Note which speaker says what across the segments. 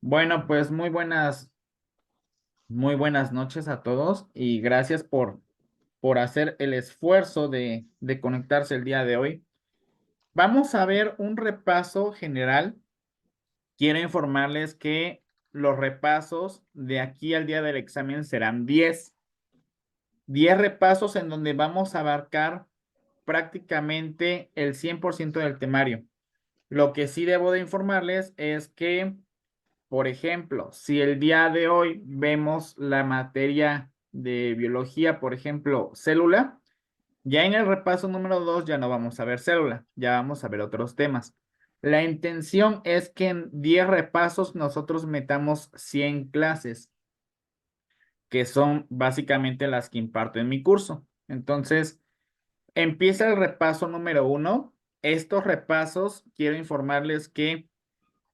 Speaker 1: Bueno, pues muy buenas noches a todos y gracias por hacer el esfuerzo de conectarse el día de hoy. Vamos a ver un repaso general. Quiero informarles que los repasos de aquí al día del examen serán 10 repasos en donde vamos a abarcar prácticamente el 100% del temario. Lo que sí debo de informarles es que por ejemplo, si el día de hoy vemos la materia de biología, por ejemplo, célula, ya en el repaso número 2 ya no vamos a ver célula, ya vamos a ver otros temas. La intención es que en 10 repasos nosotros metamos 100 clases, que son básicamente las que imparto en mi curso. Entonces, empieza el repaso número 1. Estos repasos, quiero informarles que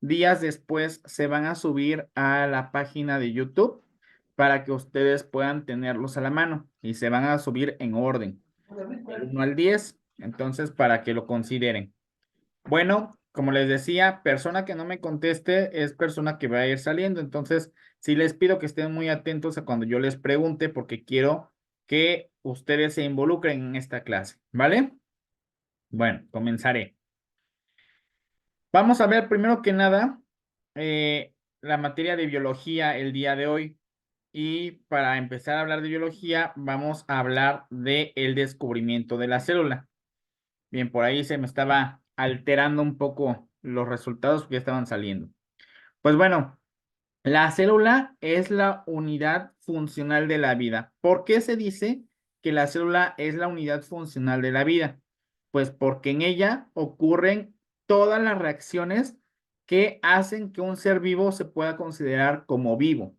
Speaker 1: días después se van a subir a la página de YouTube para que ustedes puedan tenerlos a la mano y se van a subir en orden, del 1 al 10, entonces para que lo consideren. Bueno, como les decía, persona que no me conteste es persona que va a ir saliendo, entonces sí les pido que estén muy atentos a cuando yo les pregunte porque quiero que ustedes se involucren en esta clase, ¿vale? Bueno, comenzaré. Vamos a ver primero que nada la materia de biología el día de hoy. Y para empezar a hablar de biología, vamos a hablar de el descubrimiento de la célula. Bien, por ahí se me estaba alterando un poco los resultados que estaban saliendo. Pues bueno, la célula es la unidad funcional de la vida. ¿Por qué se dice que la célula es la unidad funcional de la vida? Pues porque en ella ocurren todas las reacciones que hacen que un ser vivo se pueda considerar como vivo.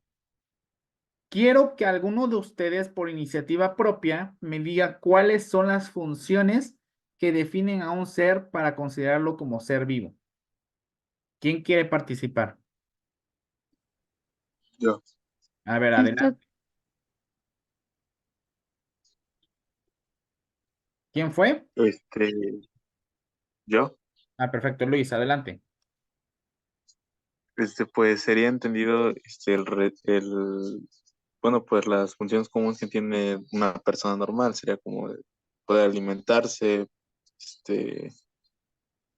Speaker 1: Quiero que alguno de ustedes, por iniciativa propia, me diga cuáles son las funciones que definen a un ser para considerarlo como ser vivo. ¿Quién quiere participar?
Speaker 2: Yo,
Speaker 1: A ver,
Speaker 3: Esto,
Speaker 1: adelante. ¿Quién fue?
Speaker 2: este, yo,
Speaker 1: Ah, perfecto, Luis, adelante.
Speaker 2: pues sería entendido, bueno, pues las funciones comunes que tiene una persona normal sería como poder alimentarse, este,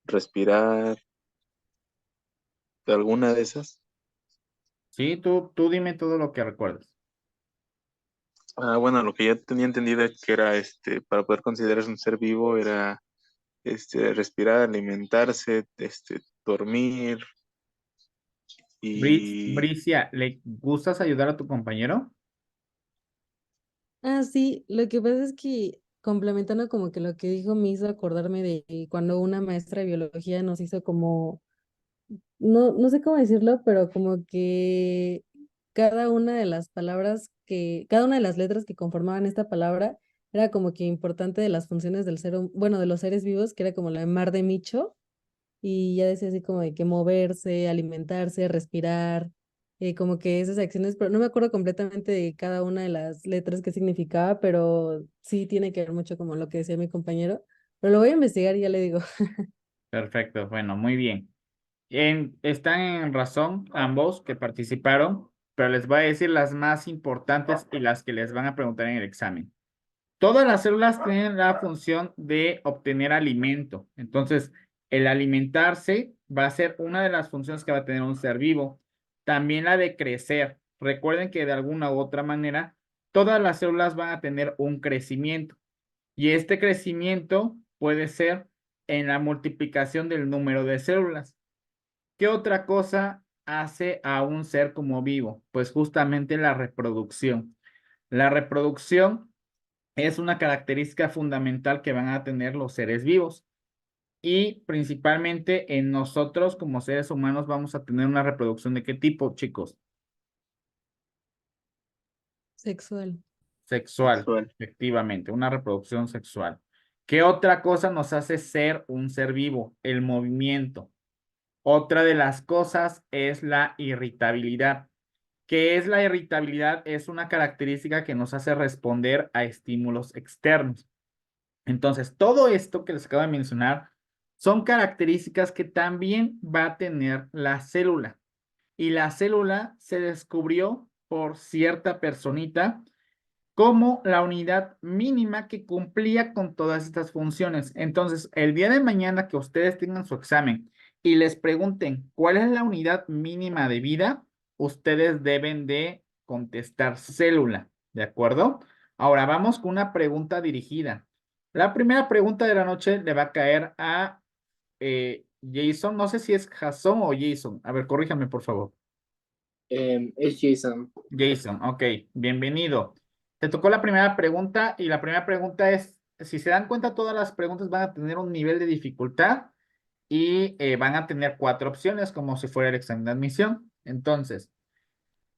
Speaker 2: respirar, alguna de esas.
Speaker 1: Sí, tú dime todo lo que recuerdas.
Speaker 2: Bueno, lo que yo tenía entendido es que era, para poder considerarse un ser vivo era, respirar, alimentarse, dormir y,
Speaker 1: Bricia, ¿le gustas ayudar a tu compañero?
Speaker 3: sí, lo que pasa es que complementando como que lo que dijo me hizo acordarme de cuando una maestra de biología nos hizo como, no sé cómo decirlo, pero como que cada una de las palabras cada una de las letras que conformaban esta palabra era como que importante de las funciones del bueno, de los seres vivos, que era como la mar de Micho. Y ya decía así como de que moverse, alimentarse, respirar, como que esas acciones, pero no me acuerdo completamente de cada una de las letras que significaba, pero sí tiene que ver mucho como lo que decía mi compañero, pero lo voy a investigar y ya le digo.
Speaker 1: Perfecto, bueno, muy bien. Están en razón ambos que participaron, pero les voy a decir las más importantes y las que les van a preguntar en el examen. Todas las células tienen la función de obtener alimento. Entonces, el alimentarse va a ser una de las funciones que va a tener un ser vivo. También la de crecer. Recuerden que de alguna u otra manera, todas las células van a tener un crecimiento. Y este crecimiento puede ser en la multiplicación del número de células. ¿Qué otra cosa hace a un ser como vivo? Pues justamente la reproducción. La reproducción es una característica fundamental que van a tener los seres vivos y principalmente en nosotros como seres humanos vamos a tener una reproducción de qué tipo, chicos?
Speaker 3: Sexual.
Speaker 1: Sexual,
Speaker 2: sexual.
Speaker 1: efectivamente, una reproducción sexual. ¿Qué otra cosa nos hace ser un ser vivo? El movimiento. Otra de las cosas es la irritabilidad. ¿Qué es la irritabilidad? Es una característica que nos hace responder a estímulos externos. Entonces, todo esto que les acabo de mencionar son características que también va a tener la célula. y la célula se descubrió por cierta personita como la unidad mínima que cumplía con todas estas funciones. Entonces, el día de mañana que ustedes tengan su examen y les pregunten cuál es la unidad mínima de vida, ustedes deben de contestar célula, ¿de acuerdo? Ahora vamos con una pregunta dirigida. La primera pregunta de la noche le va a caer a Jason. No sé si es Jason o Jason. A ver, corríjame, por favor.
Speaker 4: Es Jason.
Speaker 1: Jason, ok, bienvenido. Te tocó la primera pregunta y la primera pregunta es, si se dan cuenta, todas las preguntas van a tener un nivel de dificultad y van a tener 4 opciones como si fuera el examen de admisión. Entonces,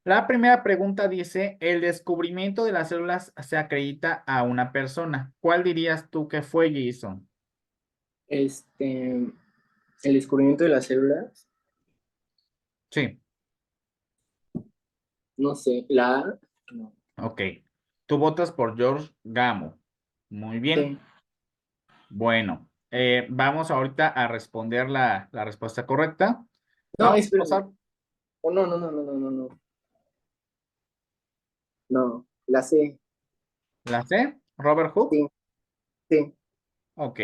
Speaker 1: la primera pregunta dice, el descubrimiento de las células se acredita a una persona. ¿Cuál dirías tú que fue, Jason?
Speaker 4: El descubrimiento de las células,
Speaker 1: Sí,
Speaker 4: no sé, la A, no.
Speaker 1: ok. Tú votas por George Gamow. Muy bien.
Speaker 4: Sí.
Speaker 1: Bueno, vamos ahorita a responder la respuesta correcta.
Speaker 4: No,
Speaker 1: Vamos a
Speaker 4: espera.
Speaker 1: pasar
Speaker 4: Oh, no, no, no, no, no, no, no. No, la C.
Speaker 1: la C, Robert Hooke.
Speaker 4: Sí, sí.
Speaker 1: Ok,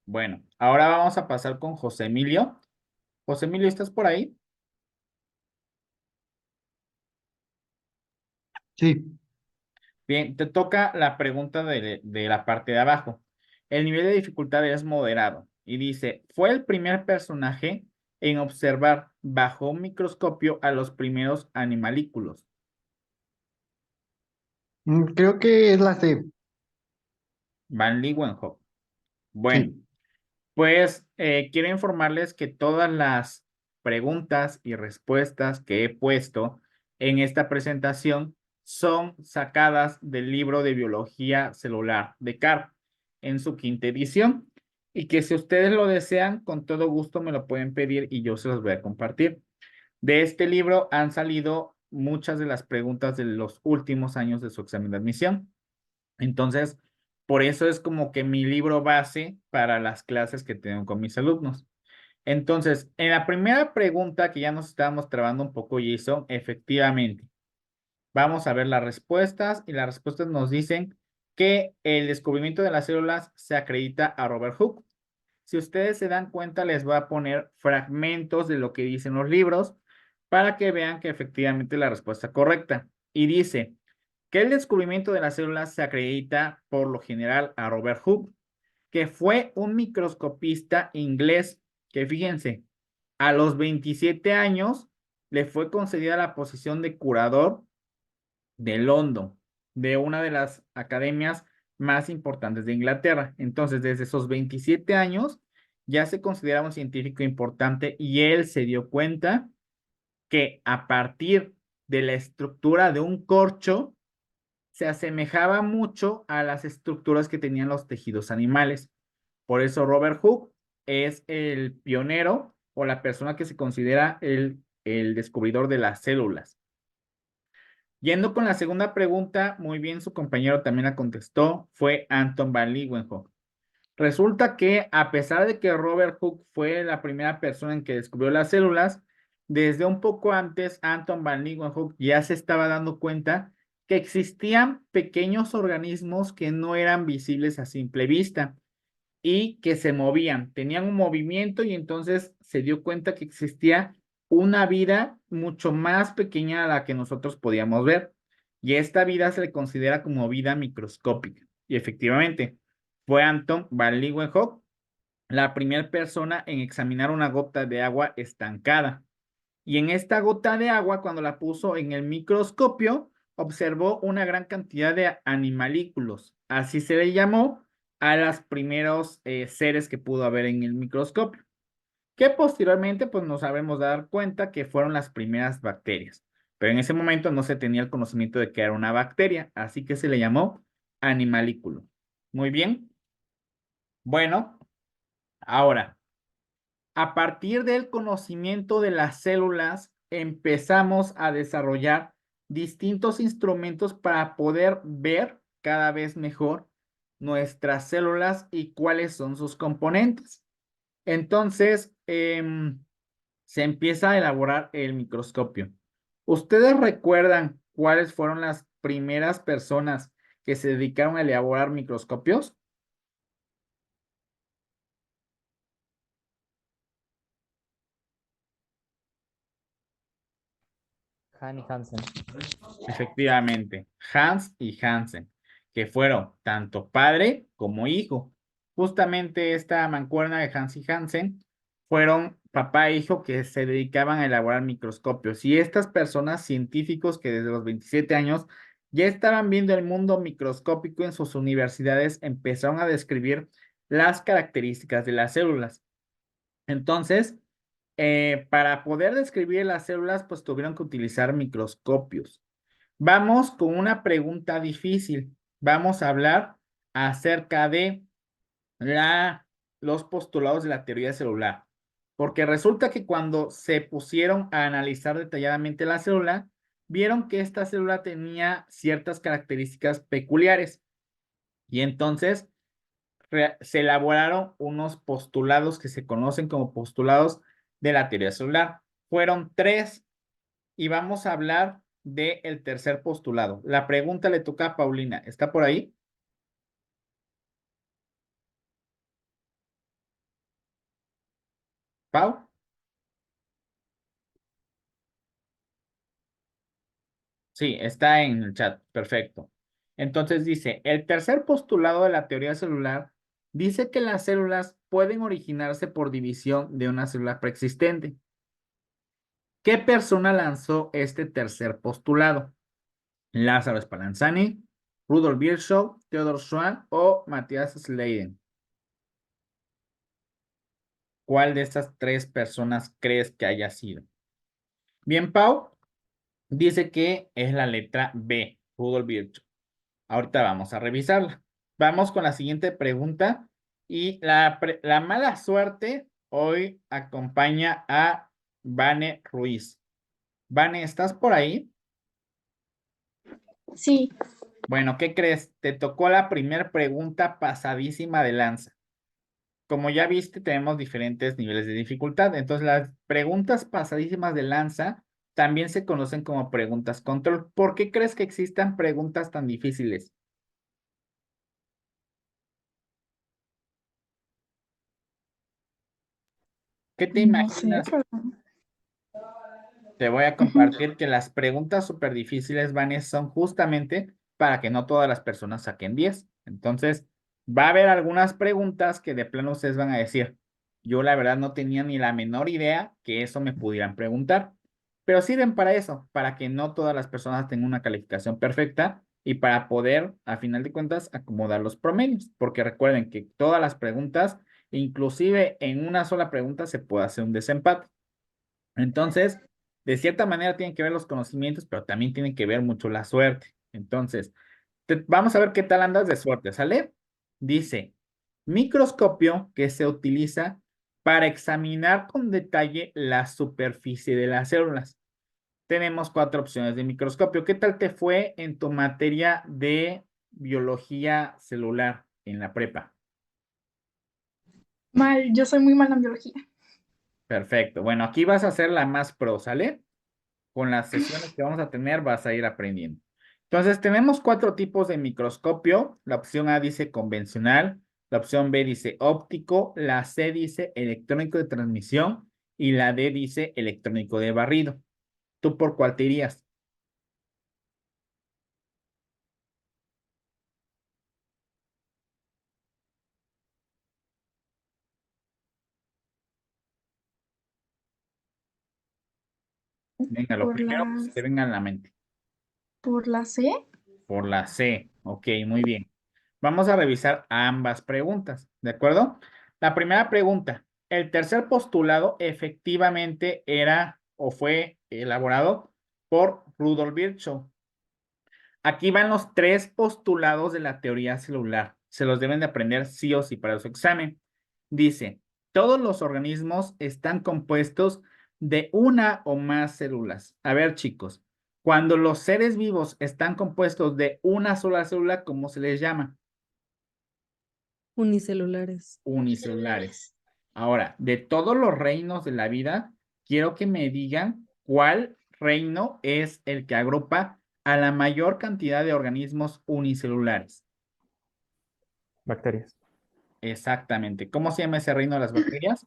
Speaker 1: bueno, ahora vamos a pasar con José Emilio. José Emilio, ¿estás por ahí?
Speaker 5: Sí,
Speaker 1: Bien, te toca la pregunta de la parte de abajo. El nivel de dificultad es moderado y dice, fue el primer personaje en observar bajo un microscopio a los primeros animalículos.
Speaker 5: creo que es la C.
Speaker 1: Van Leeuwenhoek. Bueno.
Speaker 5: Sí.
Speaker 1: Pues quiero informarles que todas las preguntas y respuestas que he puesto en esta presentación son sacadas del libro de biología celular de Carr en su 5ª edición y que si ustedes lo desean, con todo gusto me lo pueden pedir y yo se los voy a compartir. De este libro han salido muchas de las preguntas de los últimos años de su examen de admisión. Entonces, por eso es como que mi libro base para las clases que tengo con mis alumnos. Entonces, en la primera pregunta que ya nos estábamos trabando un poco, Jason, efectivamente, vamos a ver las respuestas y las respuestas nos dicen que el descubrimiento de las células se acredita a Robert Hooke. Si ustedes se dan cuenta, les voy a poner fragmentos de lo que dicen los libros para que vean que efectivamente la respuesta es correcta. Y dice que el descubrimiento de las células se acredita por lo general a Robert Hooke, que fue un microscopista inglés que, fíjense, a los 27 años le fue concedida la posición de curador de London, de una de las academias más importantes de Inglaterra. Entonces, desde esos 27 años ya se consideraba un científico importante y él se dio cuenta que a partir de la estructura de un corcho se asemejaba mucho a las estructuras que tenían los tejidos animales. Por eso Robert Hooke es el pionero o la persona que se considera el descubridor de las células. Yendo con la segunda pregunta, muy bien, su compañero también la contestó, fue Anton van Leeuwenhoek. Resulta que a pesar de que Robert Hooke fue la primera persona en que descubrió las células, desde un poco antes Anton van Leeuwenhoek ya se estaba dando cuenta que existían pequeños organismos que no eran visibles a simple vista y que se movían, tenían un movimiento y entonces se dio cuenta que existía una vida mucho más pequeña a la que nosotros podíamos ver. Y esta vida se le considera como vida microscópica. Y efectivamente, fue Anton van Leeuwenhoek la primera persona en examinar una gota de agua estancada. Y en esta gota de agua, cuando la puso en el microscopio, observó una gran cantidad de animalículos. Así se le llamó a los primeros seres que pudo haber en el microscopio, que posteriormente pues nos habremos dar cuenta que fueron las primeras bacterias. Pero en ese momento no se tenía el conocimiento de que era una bacteria, así que se le llamó animalículo. Muy bien. Bueno, ahora, a partir del conocimiento de las células, empezamos a desarrollar distintos instrumentos para poder ver cada vez mejor nuestras células y cuáles son sus componentes. Entonces, se empieza a elaborar el microscopio. ¿Ustedes recuerdan cuáles fueron las primeras personas que se dedicaron a elaborar microscopios?
Speaker 6: Han y Hansen.
Speaker 1: Efectivamente, Hans y Hansen, que fueron tanto padre como hijo. Justamente esta mancuerna de Hans y Hansen fueron papá e hijo que se dedicaban a elaborar microscopios. Y estas personas científicos que desde los 27 años ya estaban viendo el mundo microscópico en sus universidades, empezaron a describir las características de las células. Entonces, para poder describir las células, pues tuvieron que utilizar microscopios. Vamos con una pregunta difícil. Vamos a hablar acerca de los postulados de la teoría celular. Porque resulta que cuando se pusieron a analizar detalladamente la célula, vieron que esta célula tenía ciertas características peculiares. Y entonces se elaboraron unos postulados que se conocen como postulados de la teoría celular. Fueron 3 y vamos a hablar del tercer postulado. La pregunta le toca a Paulina. ¿Está por ahí? ¿Pau? Sí, está en el chat. Perfecto. Entonces dice, el tercer postulado de la teoría celular dice que las células pueden originarse por división de una célula preexistente. ¿Qué persona lanzó este tercer postulado? Lázaro Spallanzani, Rudolf Virchow, Theodor Schwann o Matthias Schleiden. ¿Cuál de estas 3 personas crees que haya sido? Bien, Pau dice que es la letra B, Rudolf Virchow. Ahorita vamos a revisarla. Vamos con la siguiente pregunta y la mala suerte hoy acompaña a Vane Ruiz. Vane, ¿estás por ahí?
Speaker 7: Sí,
Speaker 1: Bueno, ¿qué crees? Te tocó la primera pregunta pasadísima de lanza. Como ya viste, tenemos diferentes niveles de dificultad. Entonces, las preguntas pasadísimas de lanza también se conocen como preguntas control. ¿Por qué crees que existan preguntas tan difíciles? ¿Qué te
Speaker 7: no sé,
Speaker 1: imaginas?
Speaker 7: pero
Speaker 1: Te voy a compartir que las preguntas súper difíciles, Vanes, son justamente para que no todas las personas saquen 10. Entonces, va a haber algunas preguntas que de plano ustedes van a decir, yo la verdad no tenía ni la menor idea que eso me pudieran preguntar, pero sirven para eso, para que no todas las personas tengan una calificación perfecta y para poder, a final de cuentas, acomodar los promedios, porque recuerden que todas las preguntas, inclusive en una sola pregunta, se puede hacer un desempate. Entonces, de cierta manera tienen que ver los conocimientos, pero también tienen que ver mucho la suerte. Entonces, vamos a ver qué tal andas de suerte, ¿sale? Dice, microscopio que se utiliza para examinar con detalle la superficie de las células. Tenemos 4 opciones de microscopio. ¿Qué tal te fue en tu materia de biología celular en la prepa?
Speaker 7: mal, yo soy muy mala en biología.
Speaker 1: Perfecto. Bueno, aquí vas a hacer la más pro, ¿sale? Con las sesiones que vamos a tener vas a ir aprendiendo. Entonces, tenemos 4 tipos de microscopio. La opción A dice convencional, la opción B dice óptico, la C dice electrónico de transmisión y la D dice electrónico de barrido. ¿Tú por cuál te irías? Venga, lo
Speaker 7: Por
Speaker 1: primero que
Speaker 7: la,
Speaker 1: se te venga a la mente.
Speaker 7: por la C,
Speaker 1: Por la C. Ok, muy bien. Vamos a revisar ambas preguntas, ¿de acuerdo? La primera pregunta, el tercer postulado efectivamente era o fue elaborado por Rudolf Virchow. Aquí van los 3 postulados de la teoría celular. Se los deben de aprender sí o sí para su examen. Dice, todos los organismos están compuestos de una o más células. A ver, chicos, cuando los seres vivos están compuestos de una sola célula, ¿cómo se les llama?
Speaker 3: Unicelulares.
Speaker 1: Unicelulares. Ahora, de todos los reinos de la vida, quiero que me digan cuál reino es el que agrupa a la mayor cantidad de organismos unicelulares.
Speaker 6: Bacterias.
Speaker 1: Exactamente. ¿Cómo se llama ese reino de las bacterias?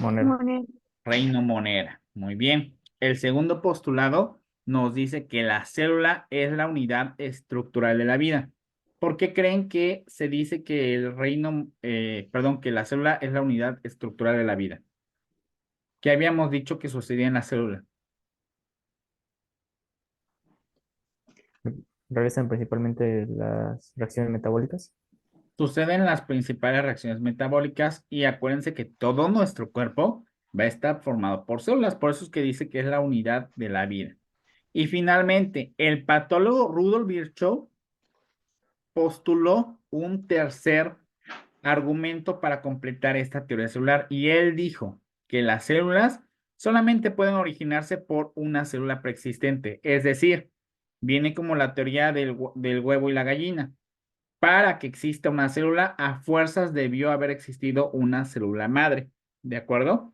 Speaker 6: Moneda.
Speaker 7: Moneda.
Speaker 1: Reino monera. Muy bien. El segundo postulado nos dice que la célula es la unidad estructural de la vida. ¿Por qué creen que se dice que que la célula es la unidad estructural de la vida? ¿Qué habíamos dicho que sucedía en la célula?
Speaker 6: Realizan principalmente las reacciones metabólicas.
Speaker 1: Suceden las principales reacciones metabólicas y acuérdense que todo nuestro cuerpo va a estar formado por células, por eso es que dice que es la unidad de la vida. Y finalmente, el patólogo Rudolf Virchow postuló un tercer argumento para completar esta teoría celular y él dijo que las células solamente pueden originarse por una célula preexistente, es decir, viene como la teoría del huevo y la gallina. Para que exista una célula, a fuerzas debió haber existido una célula madre, ¿de acuerdo?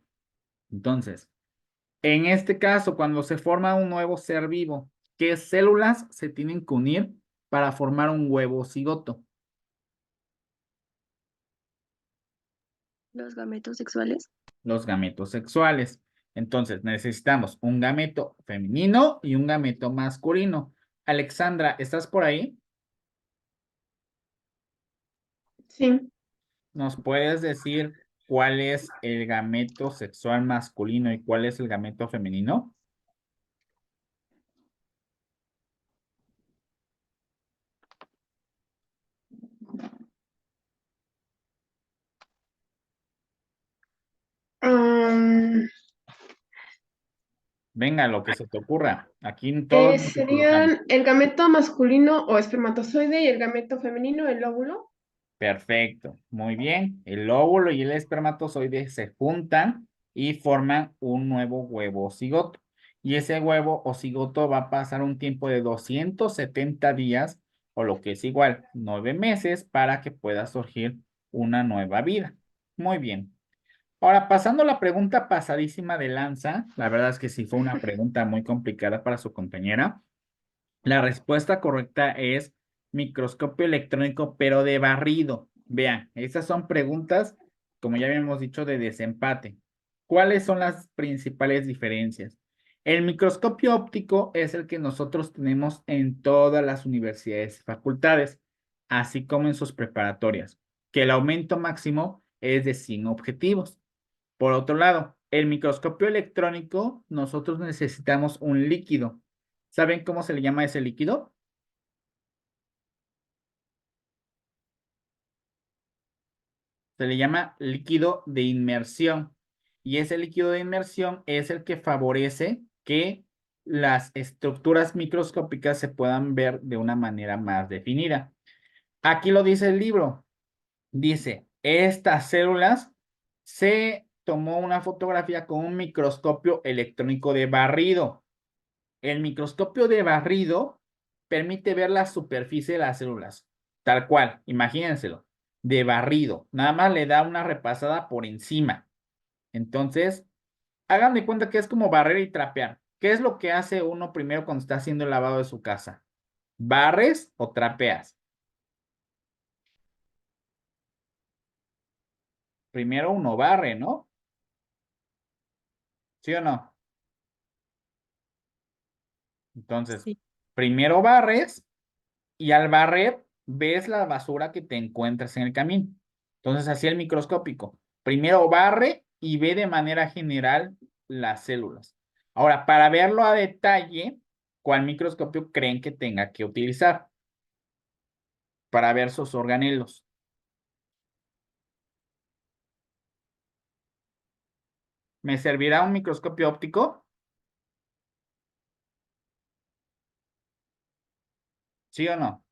Speaker 1: Entonces, en este caso, cuando se forma un nuevo ser vivo, ¿qué células se tienen que unir para formar un huevo cigoto?
Speaker 8: Los gametos sexuales.
Speaker 1: Los gametos sexuales. Entonces, necesitamos un gameto femenino y un gameto masculino. Alexandra, ¿estás por ahí?
Speaker 9: Sí.
Speaker 1: ¿Nos puedes decir cuál es el gameto sexual masculino y cuál es el gameto femenino?
Speaker 9: Am,
Speaker 1: Venga, lo que se te ocurra. Aquí todos nos equivocamos.
Speaker 9: serían el gameto masculino o espermatozoide y el gameto femenino, el óvulo.
Speaker 1: Perfecto, muy bien. El óvulo y el espermatozoide se juntan y forman un nuevo huevo cigoto. Y ese huevo o cigoto va a pasar un tiempo de 270 días, o lo que es igual, 9 meses, para que pueda surgir una nueva vida. Muy bien. Ahora, pasando a la pregunta pasadísima de lanza, la verdad es que sí fue una pregunta muy complicada para su compañera. La respuesta correcta es microscopio electrónico, pero de barrido. Vean, estas son preguntas, como ya habíamos dicho, de desempate. ¿Cuáles son las principales diferencias? El microscopio óptico es el que nosotros tenemos en todas las universidades y facultades, así como en sus preparatorias, que el aumento máximo es de 100 objetivos. Por otro lado, el microscopio electrónico, nosotros necesitamos un líquido. ¿Saben cómo se le llama ese líquido? Se le llama líquido de inmersión. Y ese líquido de inmersión es el que favorece que las estructuras microscópicas se puedan ver de una manera más definida. Aquí lo dice el libro. Dice, estas células se tomó una fotografía con un microscopio electrónico de barrido. El microscopio de barrido permite ver la superficie de las células, tal cual, imagínenselo, de barrido. Nada más le da una repasada por encima. Entonces, hagan de cuenta que es como barrer y trapear. ¿Qué es lo que hace uno primero cuando está haciendo el lavado de su casa? ¿Barres o trapeas? Primero uno barre, ¿no? ¿Sí o no? Entonces,
Speaker 3: Sí.
Speaker 1: primero barres y al barrer ves la basura que te encuentras en el camino. Entonces, así el microscópico. Primero barre y ve de manera general las células. Ahora, para verlo a detalle, ¿cuál microscopio creen que tenga que utilizar para ver sus organelos? ¿Me servirá un microscopio óptico? ¿Sí o no?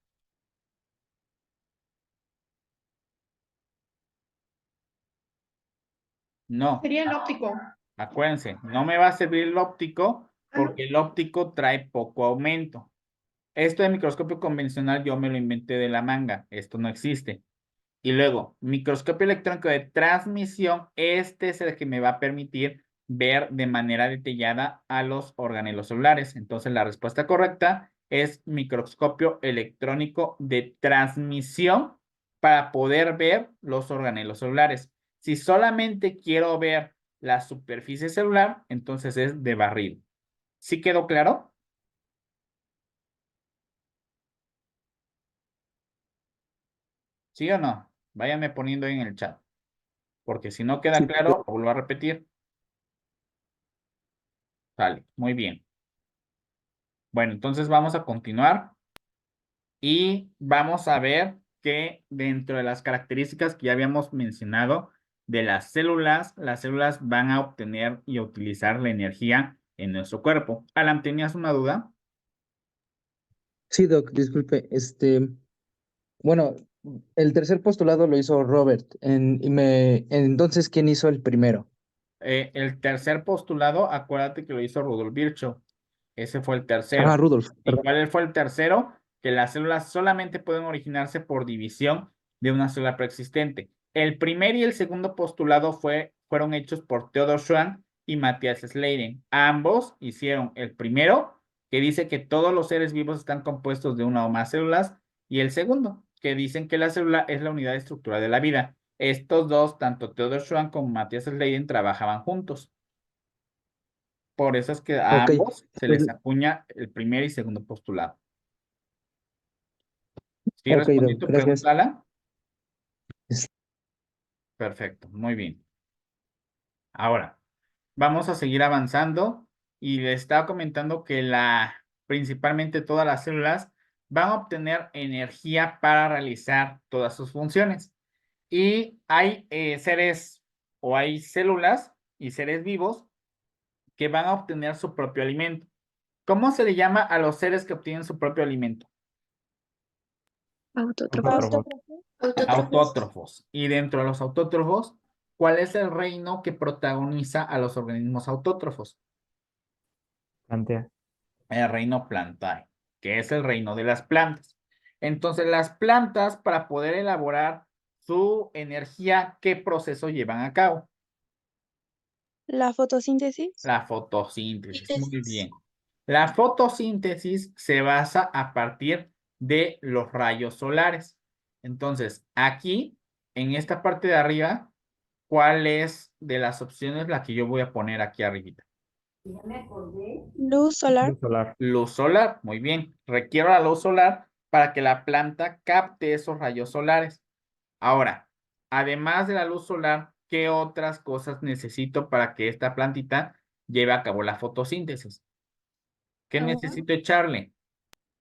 Speaker 1: No.
Speaker 9: Sería el óptico.
Speaker 1: Acuérdense, no me va a servir el óptico porque el óptico trae poco aumento. Esto de microscopio convencional yo me lo inventé de la manga. Esto no existe. Y luego, microscopio electrónico de transmisión, este es el que me va a permitir ver de manera detallada a los organelos celulares. Entonces, la respuesta correcta es microscopio electrónico de transmisión para poder ver los organelos celulares. Si solamente quiero ver la superficie celular, entonces es de barrido. ¿Sí quedó claro? ¿Sí o no? Váyanme poniendo ahí en el chat. Porque si no queda
Speaker 5: Sí.
Speaker 1: claro, lo vuelvo a repetir. Sale, muy bien. Bueno, entonces vamos a continuar y vamos a ver que dentro de las características que ya habíamos mencionado de las células van a obtener y utilizar la energía en nuestro cuerpo. Alan, ¿tenías una duda?
Speaker 8: Sí, Doc, disculpe. Bueno, el tercer postulado lo hizo Robert. Entonces, ¿quién hizo el primero?
Speaker 1: El tercer postulado, acuérdate que lo hizo Rudolf Virchow. Ese fue el tercero.
Speaker 8: Ah, Rudolf,
Speaker 1: ¿Y
Speaker 8: perdón.
Speaker 1: cuál fue el tercero? Que las células solamente pueden originarse por división de una célula preexistente. El primer y el segundo postulado fueron hechos por Theodor Schwann y Matthias Schleiden. Ambos hicieron el primero, que dice que todos los seres vivos están compuestos de una o más células, y el segundo, que dicen que la célula es la unidad estructural de la vida. Estos dos, tanto Theodor Schwann como Matthias Schleiden, trabajaban juntos. Por eso es que a
Speaker 8: Ok.
Speaker 1: ambos se les
Speaker 8: Entonces-
Speaker 1: acuña el primer y segundo postulado. ¿Sí
Speaker 8: Ok,
Speaker 1: respondí
Speaker 8: Doc,
Speaker 1: tu
Speaker 8: gracias.
Speaker 1: pregunta, Alan?
Speaker 8: Es-
Speaker 1: Perfecto, muy bien. Ahora, vamos a seguir avanzando y les estaba comentando que principalmente todas las células van a obtener energía para realizar todas sus funciones. Y hay seres o hay células y seres vivos que van a obtener su propio alimento. ¿Cómo se le llama a los seres que obtienen su propio alimento?
Speaker 6: Autótrofos.
Speaker 1: Autótrofos. Y dentro de los autótrofos, ¿cuál es el reino que protagoniza a los organismos autótrofos?
Speaker 6: Plantea.
Speaker 1: El reino Plantae, que es el reino de las plantas. Entonces, las plantas, para poder elaborar su energía, ¿qué proceso llevan a cabo?
Speaker 10: La fotosíntesis.
Speaker 1: La fotosíntesis. Muy bien. La fotosíntesis se basa a partir de los rayos solares. Entonces, aquí, en esta parte de arriba, ¿cuál es de las opciones la que yo voy a poner aquí arribita?
Speaker 10: Luz solar.
Speaker 6: Luz solar.
Speaker 1: Luz solar, muy bien. Requiero la luz solar para que la planta capte esos rayos solares. Ahora, además de la luz solar, ¿qué otras cosas necesito para que esta plantita lleve a cabo la fotosíntesis? ¿Qué
Speaker 10: Agua.
Speaker 1: necesito echarle?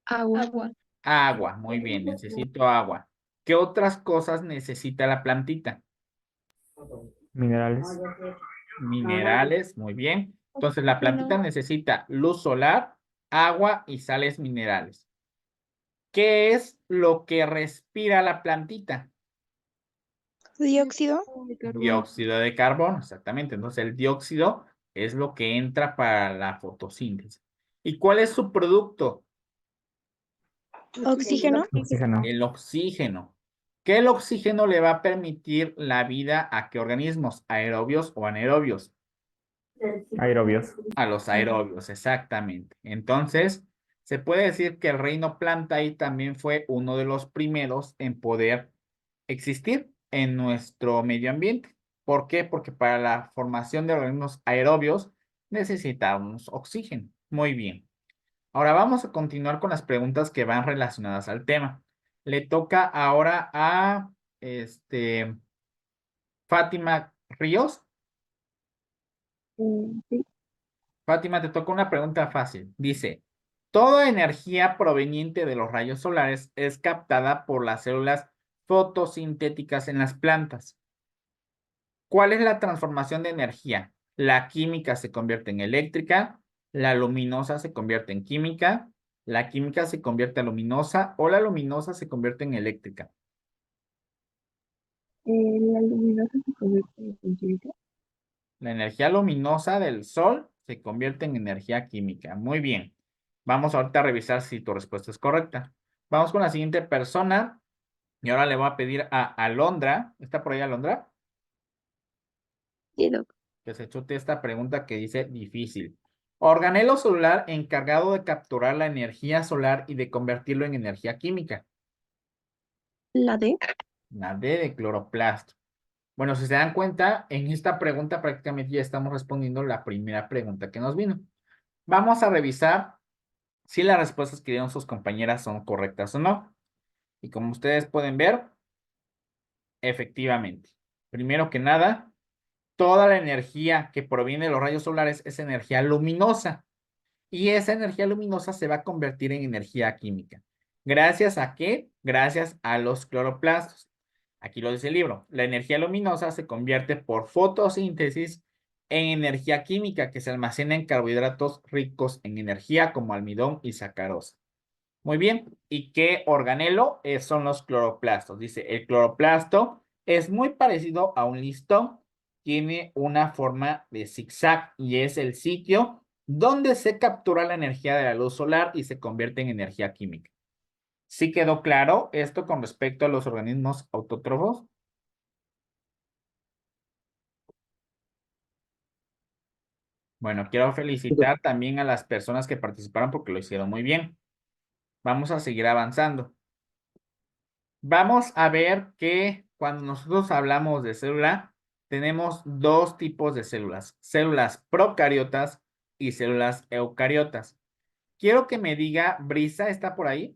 Speaker 10: Agua.
Speaker 1: Agua, muy bien, necesito agua. ¿Qué otras cosas necesita la plantita?
Speaker 6: Minerales.
Speaker 1: Minerales, muy bien. Entonces, la plantita necesita luz solar, agua y sales minerales. ¿Qué es lo que respira la plantita?
Speaker 10: Dióxido.
Speaker 1: Dióxido de carbono, exactamente. Entonces, el dióxido es lo que entra para la fotosíntesis. ¿Y cuál es su producto?
Speaker 10: Oxígeno.
Speaker 6: Oxígeno.
Speaker 1: El oxígeno. ¿Qué el oxígeno le va a permitir la vida a qué organismos? ¿Aerobios o anaerobios?
Speaker 6: Aerobios.
Speaker 1: A los aerobios, exactamente. Entonces, se puede decir que el reino Plantae también fue uno de los primeros en poder existir en nuestro medio ambiente. ¿Por qué? Porque para la formación de organismos aerobios necesitamos oxígeno. Muy bien. Ahora vamos a continuar con las preguntas que van relacionadas al tema. Le toca ahora a Fátima Ríos. Fátima, te toca una pregunta fácil. Dice, toda energía proveniente de los rayos solares es captada por las células fotosintéticas en las plantas. ¿Cuál es la transformación de energía? La química se convierte en eléctrica, la luminosa se convierte en química, la química se convierte en luminosa o la luminosa se convierte en eléctrica.
Speaker 9: La luminosa se convierte en química.
Speaker 1: La energía luminosa del sol se convierte en energía química. Muy bien. Vamos ahorita a revisar si tu respuesta es correcta. Vamos con la siguiente persona. Y ahora le voy a pedir a Alondra. ¿Está por ahí Alondra?
Speaker 10: Sí, Doc.
Speaker 1: que se chute esta pregunta que dice difícil. Organelo celular encargado de capturar la energía solar y de convertirlo en energía química.
Speaker 10: La D.
Speaker 1: La D de cloroplasto. Bueno, si se dan cuenta, en esta pregunta prácticamente ya estamos respondiendo la primera pregunta que nos vino. Vamos a revisar si las respuestas que dieron sus compañeras son correctas o no. Y como ustedes pueden ver, efectivamente, primero que nada, toda la energía que proviene de los rayos solares es energía luminosa. Y esa energía luminosa se va a convertir en energía química. ¿Gracias a qué? Gracias a los cloroplastos. Aquí lo dice el libro. La energía luminosa se convierte por fotosíntesis en energía química que se almacena en carbohidratos ricos en energía como almidón y sacarosa. Muy bien. ¿Y qué organelo son los cloroplastos? Dice, el cloroplasto es muy parecido a un listón. Tiene una forma de zigzag y es el sitio donde se captura la energía de la luz solar y se convierte en energía química. ¿Sí quedó claro esto con respecto a los organismos autótrofos? Bueno, quiero felicitar también a las personas que participaron porque lo hicieron muy bien. Vamos a seguir avanzando. Vamos a ver que cuando nosotros hablamos de célula, tenemos dos tipos de células procariotas y células eucariotas. Quiero que me diga, Brisa, ¿está por ahí?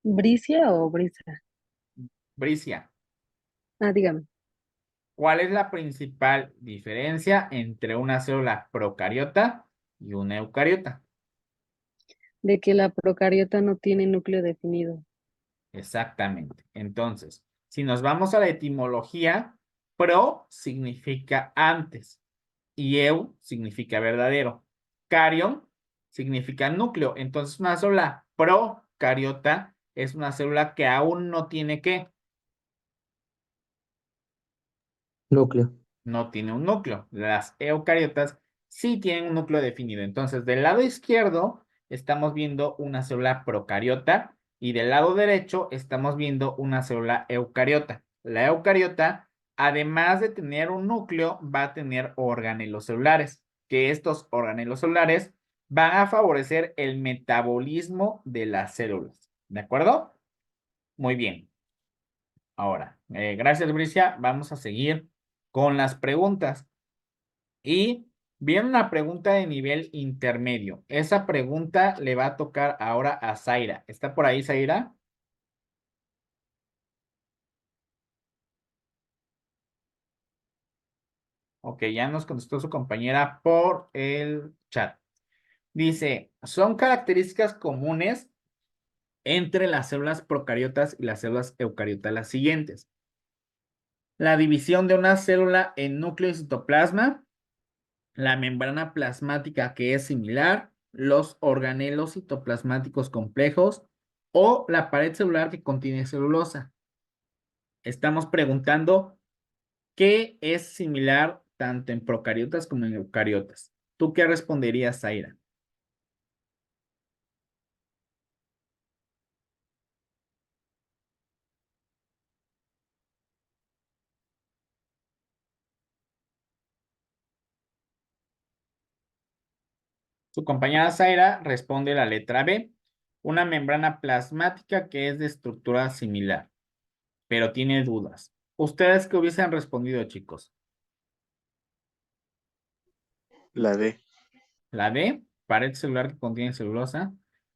Speaker 3: ¿Bricia o brisa?
Speaker 1: Bricia,
Speaker 3: Ah, dígame.
Speaker 1: ¿cuál es la principal diferencia entre una célula procariota y una eucariota?
Speaker 3: De que la procariota no tiene núcleo definido.
Speaker 1: Exactamente. Entonces, si nos vamos a la etimología, pro significa antes y eu significa verdadero. Carion significa núcleo. Entonces, una célula procariota es una célula que aún no tiene ¿qué?
Speaker 8: Núcleo.
Speaker 1: No tiene un núcleo. Las eucariotas sí tienen un núcleo definido. Entonces, del lado izquierdo estamos viendo una célula procariota y del lado derecho estamos viendo una célula eucariota. La eucariota, además de tener un núcleo, va a tener organelos celulares, que estos organelos celulares van a favorecer el metabolismo de las células. ¿De acuerdo? Muy bien. Ahora, gracias, Bricia. Vamos a seguir con las preguntas. Y viene una pregunta de nivel intermedio. Esa pregunta le va a tocar ahora a Zaira. ¿Está por ahí, Zaira? Ok, ya nos contestó su compañera por el chat. Dice, son características comunes entre las células procariotas y las células eucariotas las siguientes. La división de una célula en núcleo y citoplasma, la membrana plasmática que es similar, los organelos citoplasmáticos complejos o la pared celular que contiene celulosa. Estamos preguntando qué es similar tanto en procariotas como en eucariotas. ¿Tú qué responderías, Zaira? Su compañera Zaira responde la letra B, una membrana plasmática que es de estructura similar, pero tiene dudas. ¿Ustedes qué hubiesen respondido, chicos?
Speaker 2: La D.
Speaker 1: La D, pared celular que contiene celulosa.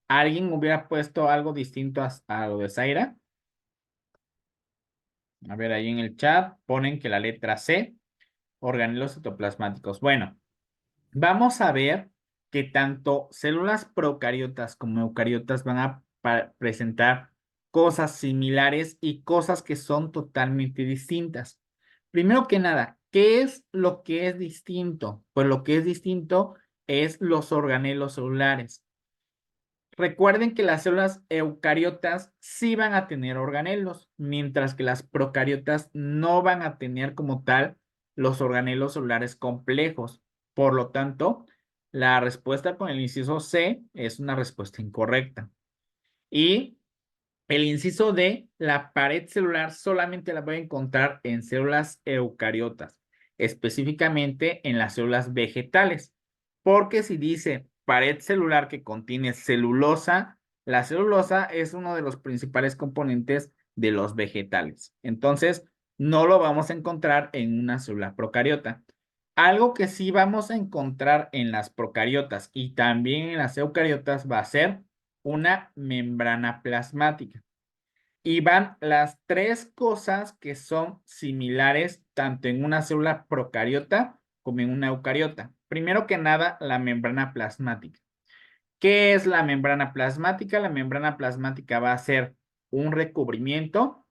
Speaker 1: ¿Alguien hubiera puesto algo distinto a lo de Zaira? A ver, ahí en el chat ponen que la letra C, organelos citoplasmáticos. Bueno, vamos a ver que tanto células procariotas como eucariotas van a presentar cosas similares y cosas que son totalmente distintas. Primero que nada, ¿qué es lo que es distinto? Pues lo que es distinto es los organelos celulares. Recuerden que las células eucariotas sí van a tener organelos, mientras que las procariotas no van a tener como tal los organelos celulares complejos. Por lo tanto, la respuesta con el inciso C es una respuesta incorrecta. Y El inciso D, la pared celular solamente la voy a encontrar en células eucariotas, específicamente en las células vegetales. Porque si dice pared celular que contiene celulosa, la celulosa es uno de los principales componentes de los vegetales. Entonces, no lo vamos a encontrar en una célula procariota. Algo que sí vamos a encontrar en las procariotas y también en las eucariotas va a ser una membrana plasmática. Y van las tres cosas que son similares tanto en una célula procariota como en una eucariota. Primero que nada, la membrana plasmática. ¿Qué es la membrana plasmática? La membrana plasmática va a ser un recubrimiento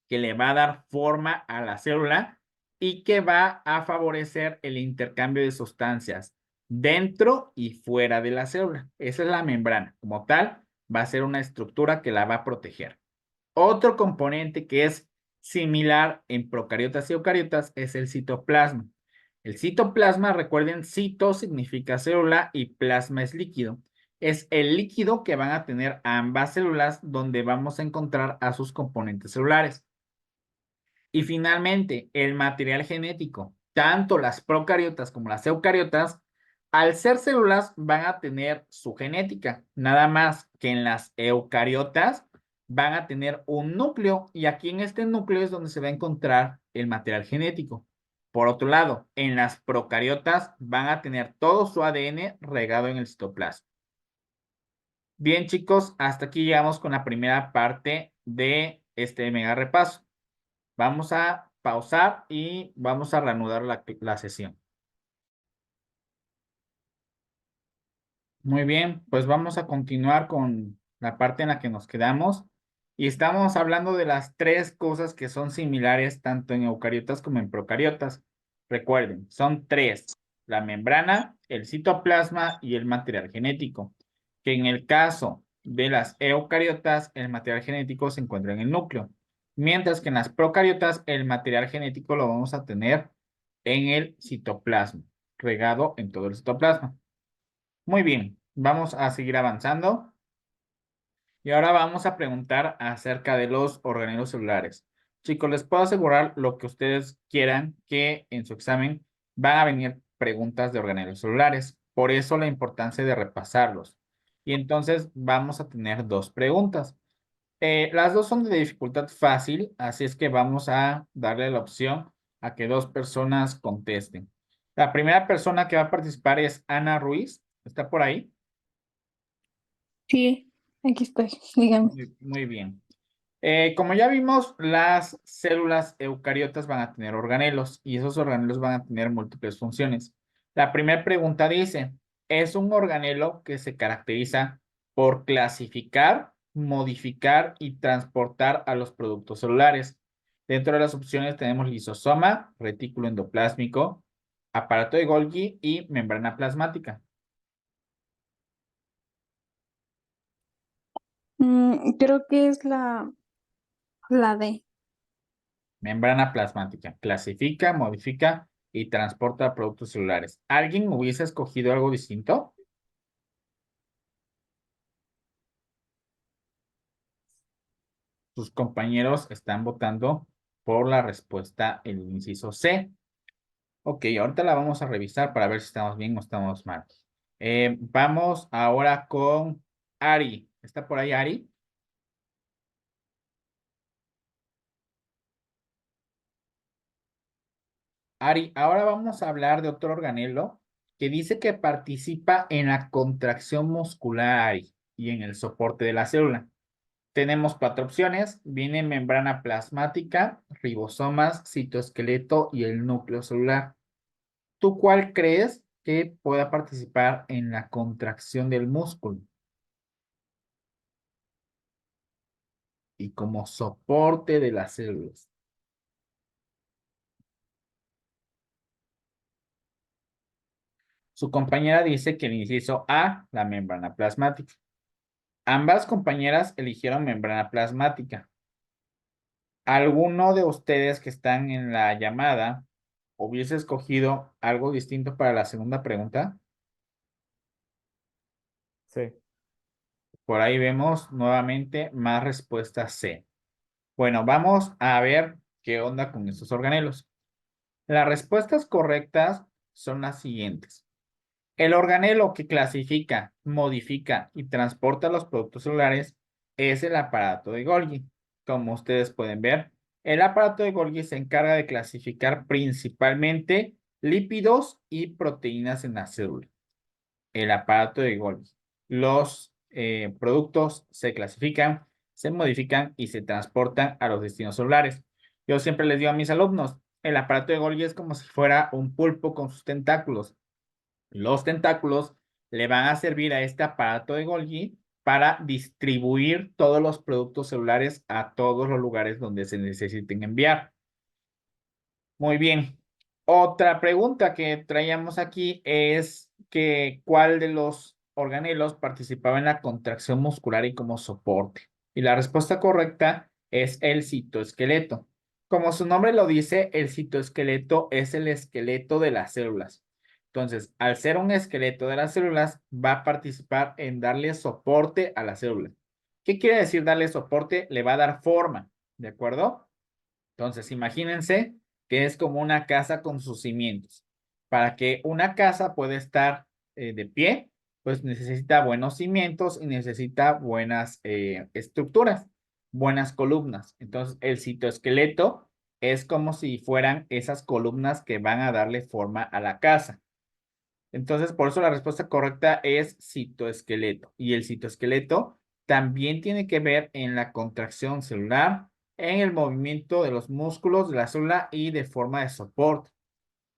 Speaker 1: que le va a dar forma a la célula y que va a favorecer el intercambio de sustancias dentro y fuera de la célula. Esa es la membrana. Como tal, va a ser una estructura que la va a proteger. Otro componente que es similar en procariotas y eucariotas es el citoplasma. El citoplasma, recuerden, cito significa célula y plasma es líquido. Es el líquido que van a tener ambas células donde vamos a encontrar a sus componentes celulares. Y finalmente, el material genético, tanto las procariotas como las eucariotas, al ser células van a tener su genética, nada más que en las eucariotas van a tener un núcleo y aquí en este núcleo es donde se va a encontrar el material genético. Por otro lado, en las procariotas van a tener todo su ADN regado en el citoplasma. Bien, chicos, hasta aquí llegamos con la primera parte de este mega repaso. Vamos a pausar y vamos a reanudar la sesión. Muy bien, pues vamos a continuar con la parte en la que nos quedamos. Y estamos hablando de las tres cosas que son similares tanto en eucariotas como en procariotas. Recuerden, son tres: la membrana, el citoplasma y el material genético. Que en el caso de las eucariotas, el material genético se encuentra en el núcleo. Mientras que en las procariotas, el material genético lo vamos a tener en el citoplasma, regado en todo el citoplasma. Muy bien, vamos a seguir avanzando. Y ahora vamos a preguntar acerca de los organelos celulares. Chicos, les puedo asegurar lo que ustedes quieran que en su examen van a venir preguntas de organelos celulares. Por eso la importancia de repasarlos. Y entonces vamos a tener dos preguntas. Las dos son de dificultad fácil, así es que vamos a darle la opción a que dos personas contesten. La primera persona que va a participar es Ana Ruiz. ¿Está por ahí?
Speaker 7: Sí, aquí estoy, dígame.
Speaker 1: Muy bien. Como ya vimos, las células eucariotas van a tener organelos y esos organelos van a tener múltiples funciones. La primera pregunta dice, ¿es un organelo que se caracteriza por clasificar, modificar y transportar a los productos celulares? Dentro de las opciones tenemos lisosoma, retículo endoplásmico, aparato de Golgi y membrana plasmática.
Speaker 7: Creo que es la D.
Speaker 1: Membrana plasmática. Clasifica, modifica y transporta productos celulares. ¿Alguien hubiese escogido algo distinto? Sus compañeros están votando por la respuesta, el inciso C. Ok, ahorita la vamos a revisar para ver si estamos bien o estamos mal. Vamos ahora con Ari. ¿Está por ahí Ari? Ari, ahora vamos a hablar de otro organelo que dice que participa en la contracción muscular, Ari, y en el soporte de la célula. Tenemos cuatro opciones. Viene membrana plasmática, ribosomas, citoesqueleto y el núcleo celular. ¿Tú cuál crees que pueda participar en la contracción del músculo? Y como soporte de las células. Su compañera dice que el inciso A, la membrana plasmática. Ambas compañeras eligieron membrana plasmática. ¿Alguno de ustedes que están en la llamada hubiese escogido algo distinto para la segunda pregunta?
Speaker 6: Sí.
Speaker 1: Por ahí vemos nuevamente más respuesta C. Bueno, vamos a ver qué onda con estos organelos. Las respuestas correctas son las siguientes. El organelo que clasifica, modifica y transporta los productos celulares es el aparato de Golgi. Como ustedes pueden ver, el aparato de Golgi se encarga de clasificar principalmente lípidos y proteínas en la célula. El aparato de Golgi. Los productos se clasifican, se modifican y se transportan a los destinos celulares. Yo siempre les digo a mis alumnos, el aparato de Golgi es como si fuera un pulpo con sus tentáculos. Los tentáculos le van a servir a este aparato de Golgi para distribuir todos los productos celulares a todos los lugares donde se necesiten enviar. Muy bien. Otra pregunta que traíamos aquí es que ¿cuál de los organelos participaba en la contracción muscular y como soporte? Y la respuesta correcta es el citoesqueleto. Como su nombre lo dice, el citoesqueleto es el esqueleto de las células. Entonces, al ser un esqueleto de las células, va a participar en darle soporte a la célula. ¿Qué quiere decir darle soporte? Le va a dar forma, ¿de acuerdo? Entonces, imagínense que es como una casa con sus cimientos. Para que una casa pueda estar de pie, pues necesita buenos cimientos y necesita buenas estructuras, buenas columnas. Entonces, el citoesqueleto es como si fueran esas columnas que van a darle forma a la casa. Entonces, por eso la respuesta correcta es citoesqueleto. Y el citoesqueleto también tiene que ver en la contracción celular, en el movimiento de los músculos de la célula y de forma de soporte.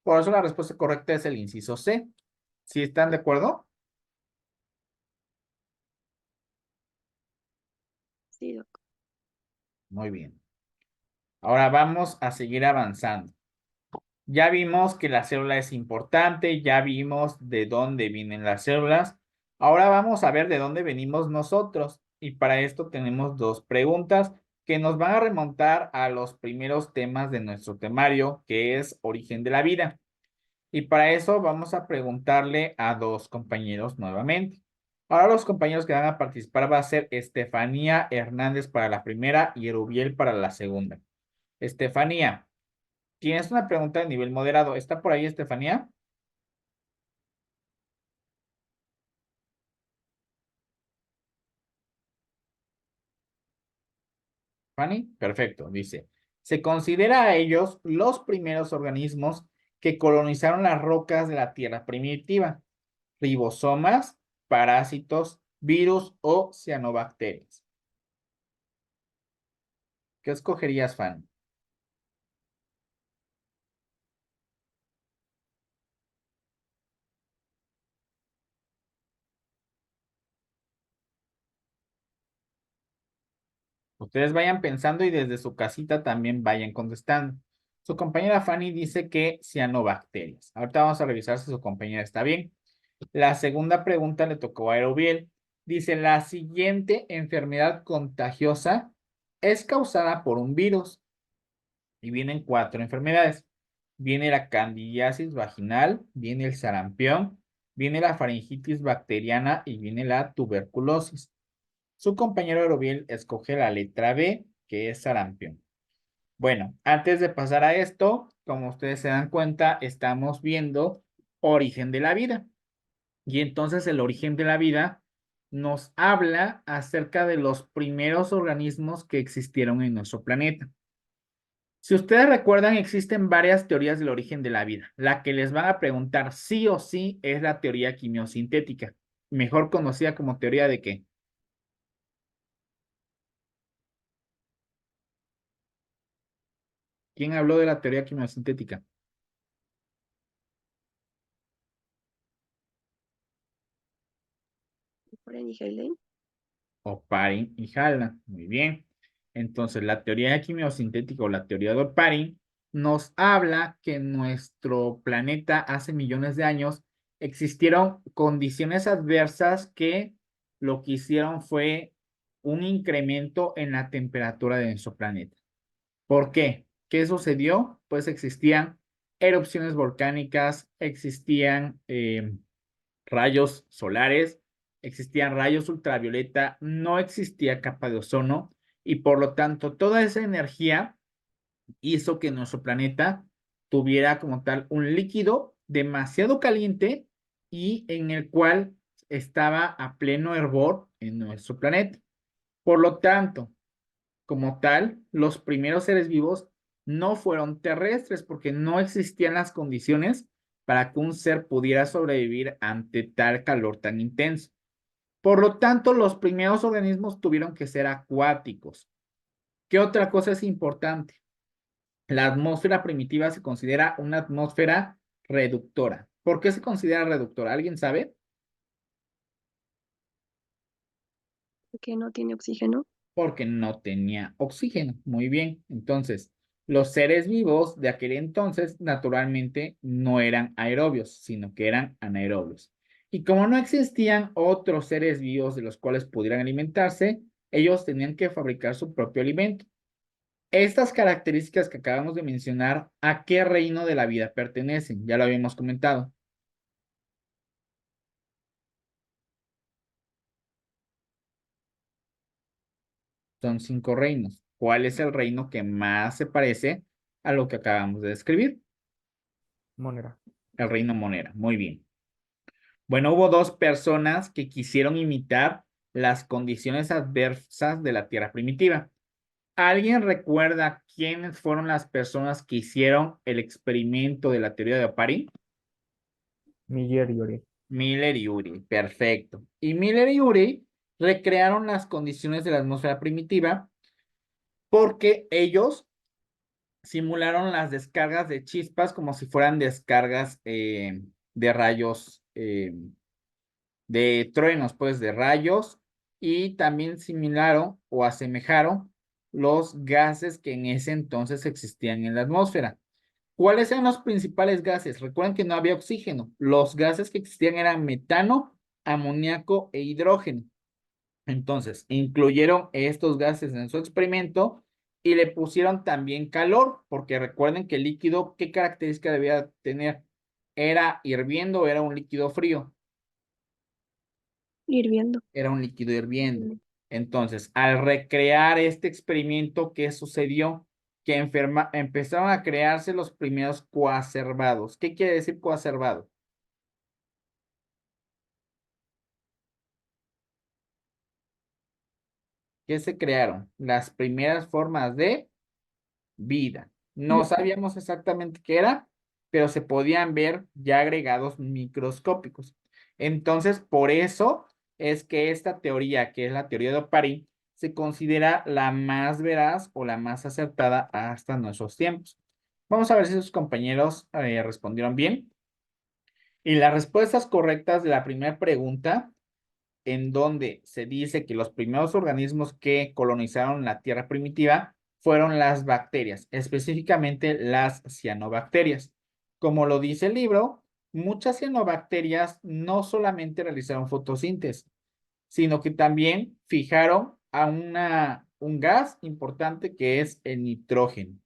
Speaker 1: Por eso la respuesta correcta es el inciso C. ¿Sí están de acuerdo?
Speaker 10: Sí, Doc.
Speaker 1: Muy bien. Ahora vamos a seguir avanzando. Ya vimos que la célula es importante, ya vimos de dónde vienen las células. Ahora vamos a ver de dónde venimos nosotros. Y para esto tenemos dos preguntas que nos van a remontar a los primeros temas de nuestro temario, que es origen de la vida. Y para eso vamos a preguntarle a dos compañeros nuevamente. Ahora los compañeros que van a participar va a ser Estefanía Hernández para la primera y Erubiel para la segunda. Estefanía, tienes una pregunta de nivel moderado. ¿Está por ahí, Estefanía? Fanny, perfecto, dice. Se considera a ellos los primeros organismos que colonizaron las rocas de la Tierra primitiva. Ribosomas, parásitos, virus o cianobacterias. ¿Qué escogerías, Fanny? Ustedes vayan pensando y desde su casita también vayan contestando. Su compañera Fanny dice que cianobacterias. Ahorita vamos a revisar si su compañera está bien. La segunda pregunta le tocó a Erubiel. Dice, la siguiente enfermedad contagiosa es causada por un virus. Y vienen 4 enfermedades. Viene la candidiasis vaginal, viene el sarampión, viene la faringitis bacteriana y viene la tuberculosis. Su compañero Erubiel escoge la letra B, que es sarampión. Bueno, antes de pasar a esto, como ustedes se dan cuenta, estamos viendo origen de la vida. Y entonces el origen de la vida nos habla acerca de los primeros organismos que existieron en nuestro planeta. Si ustedes recuerdan, existen varias teorías del origen de la vida. La que les van a preguntar sí o sí es la teoría quimiosintética, mejor conocida como teoría de ¿qué? ¿Quién habló de la teoría quimiosintética?
Speaker 10: Oren y Helen.
Speaker 1: Oparin y Hallan. Muy bien. Entonces, la teoría quimiosintética o la teoría de Oparin nos habla que en nuestro planeta hace millones de años existieron condiciones adversas que lo que hicieron fue un incremento en la temperatura de nuestro planeta. ¿Por qué? ¿Qué sucedió? Pues existían erupciones volcánicas, existían rayos solares existían rayos ultravioleta, no existía capa de ozono y por lo tanto toda esa energía hizo que nuestro planeta tuviera como tal un líquido demasiado caliente y en el cual estaba a pleno hervor en nuestro planeta. Por lo tanto, como tal, los primeros seres vivos no fueron terrestres porque no existían las condiciones para que un ser pudiera sobrevivir ante tal calor tan intenso. Por lo tanto, los primeros organismos tuvieron que ser acuáticos. ¿Qué otra cosa es importante? La atmósfera primitiva se considera una atmósfera reductora. ¿Por qué se considera reductora? ¿Alguien sabe?
Speaker 10: Que no tiene oxígeno.
Speaker 1: Porque no tenía oxígeno. Muy bien. Entonces, los seres vivos de aquel entonces naturalmente no eran aerobios, sino que eran anaerobios. Y como no existían otros seres vivos de los cuales pudieran alimentarse, ellos tenían que fabricar su propio alimento. Estas características que acabamos de mencionar, ¿a qué reino de la vida pertenecen? Ya lo habíamos comentado. Son 5 reinos. ¿Cuál es el reino que más se parece a lo que acabamos de describir?
Speaker 6: Monera.
Speaker 1: El reino Monera. Muy bien. Bueno, hubo 2 personas que quisieron imitar las condiciones adversas de la Tierra primitiva. ¿Alguien recuerda quiénes fueron las personas que hicieron el experimento de la teoría de Oparin?
Speaker 6: Miller y Uri.
Speaker 1: Miller y Urey, perfecto. Y Miller y Urey recrearon las condiciones de la atmósfera primitiva porque ellos simularon las descargas de chispas como si fueran descargas de rayos, de truenos, pues de rayos, y también simularon o asemejaron los gases que en ese entonces existían en la atmósfera. ¿Cuáles eran los principales gases? Recuerden que no había oxígeno. Los gases que existían eran metano, amoníaco e hidrógeno. Entonces, incluyeron estos gases en su experimento y le pusieron también calor, porque recuerden que el líquido, ¿qué característica debía tener? ¿Era hirviendo o era un líquido frío?
Speaker 10: Hirviendo.
Speaker 1: Era un líquido hirviendo. Entonces, al recrear este experimento, ¿qué sucedió? Que empezaron a crearse los primeros coacervados. ¿Qué quiere decir coacervado? ¿Qué se crearon? Las primeras formas de vida. No sabíamos exactamente qué era, pero se podían ver ya agregados microscópicos. Entonces, por eso es que esta teoría, que es la teoría de Oparin, se considera la más veraz o la más acertada hasta nuestros tiempos. Vamos a ver si sus compañeros respondieron bien. Y las respuestas correctas de la primera pregunta, en donde se dice que los primeros organismos que colonizaron la Tierra primitiva fueron las bacterias, específicamente las cianobacterias. Como lo dice el libro, muchas cianobacterias no solamente realizaron fotosíntesis, sino que también fijaron a un gas importante que es el nitrógeno.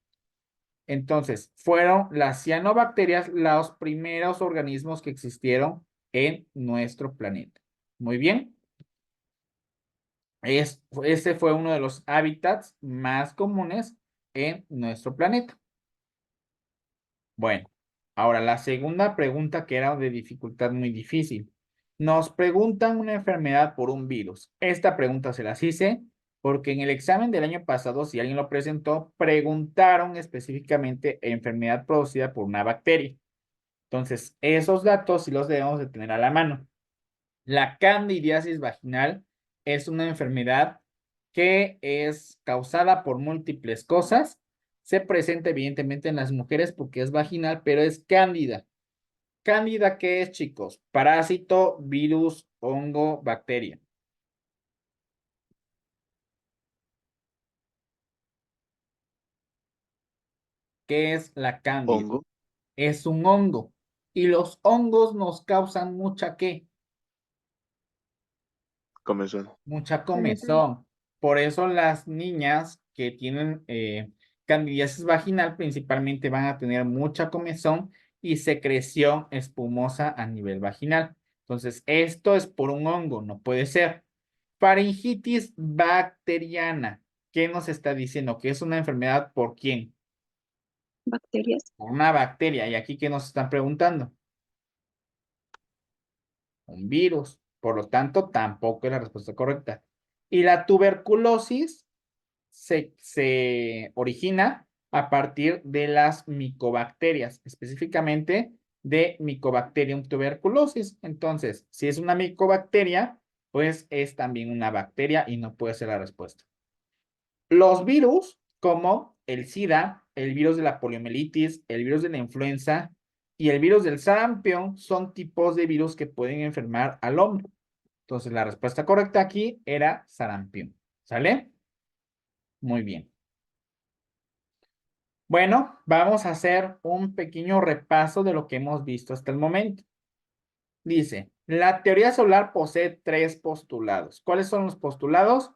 Speaker 1: Entonces, fueron las cianobacterias los primeros organismos que existieron en nuestro planeta. Muy bien. Ese fue uno de los hábitats más comunes en nuestro planeta. Bueno, ahora la segunda pregunta, que era de dificultad muy difícil. Nos preguntan una enfermedad por un virus. Esta pregunta se las hice porque en el examen del año pasado, si alguien lo presentó, preguntaron específicamente enfermedad producida por una bacteria. Entonces, esos datos sí los debemos de tener a la mano. La candidiasis vaginal es una enfermedad que es causada por múltiples cosas. Se presenta evidentemente en las mujeres porque es vaginal, pero es cándida. ¿Cándida qué es, chicos? Parásito, virus, hongo, bacteria. ¿Qué es la cándida?
Speaker 2: Hongo,
Speaker 1: Es un hongo. Y los hongos nos causan mucha ¿qué?
Speaker 2: comezón.
Speaker 1: Mucha
Speaker 7: Comezón.
Speaker 1: comezón. Por eso las niñas que tienen candidiasis vaginal principalmente van a tener mucha comezón y secreción espumosa a nivel vaginal. Entonces, esto es por un hongo, no puede ser. Faringitis bacteriana. ¿Qué nos está diciendo? Que es una enfermedad por quién?
Speaker 10: Bacterias.
Speaker 1: Por una bacteria. ¿Y aquí qué nos están preguntando? Un virus. Por lo tanto, tampoco es la respuesta correcta. Y la tuberculosis se origina a partir de las micobacterias, específicamente de Mycobacterium tuberculosis. Entonces, si es una micobacteria, pues es también una bacteria y no puede ser la respuesta. Los virus, como el SIDA, el virus de la poliomielitis, el virus de la influenza y el virus del sarampión, son tipos de virus que pueden enfermar al hombre. Entonces, la respuesta correcta aquí era sarampión. ¿Sale? Muy bien. Bueno, vamos a hacer un pequeño repaso de lo que hemos visto hasta el momento. Dice, la teoría celular posee 3 postulados. ¿Cuáles son los postulados?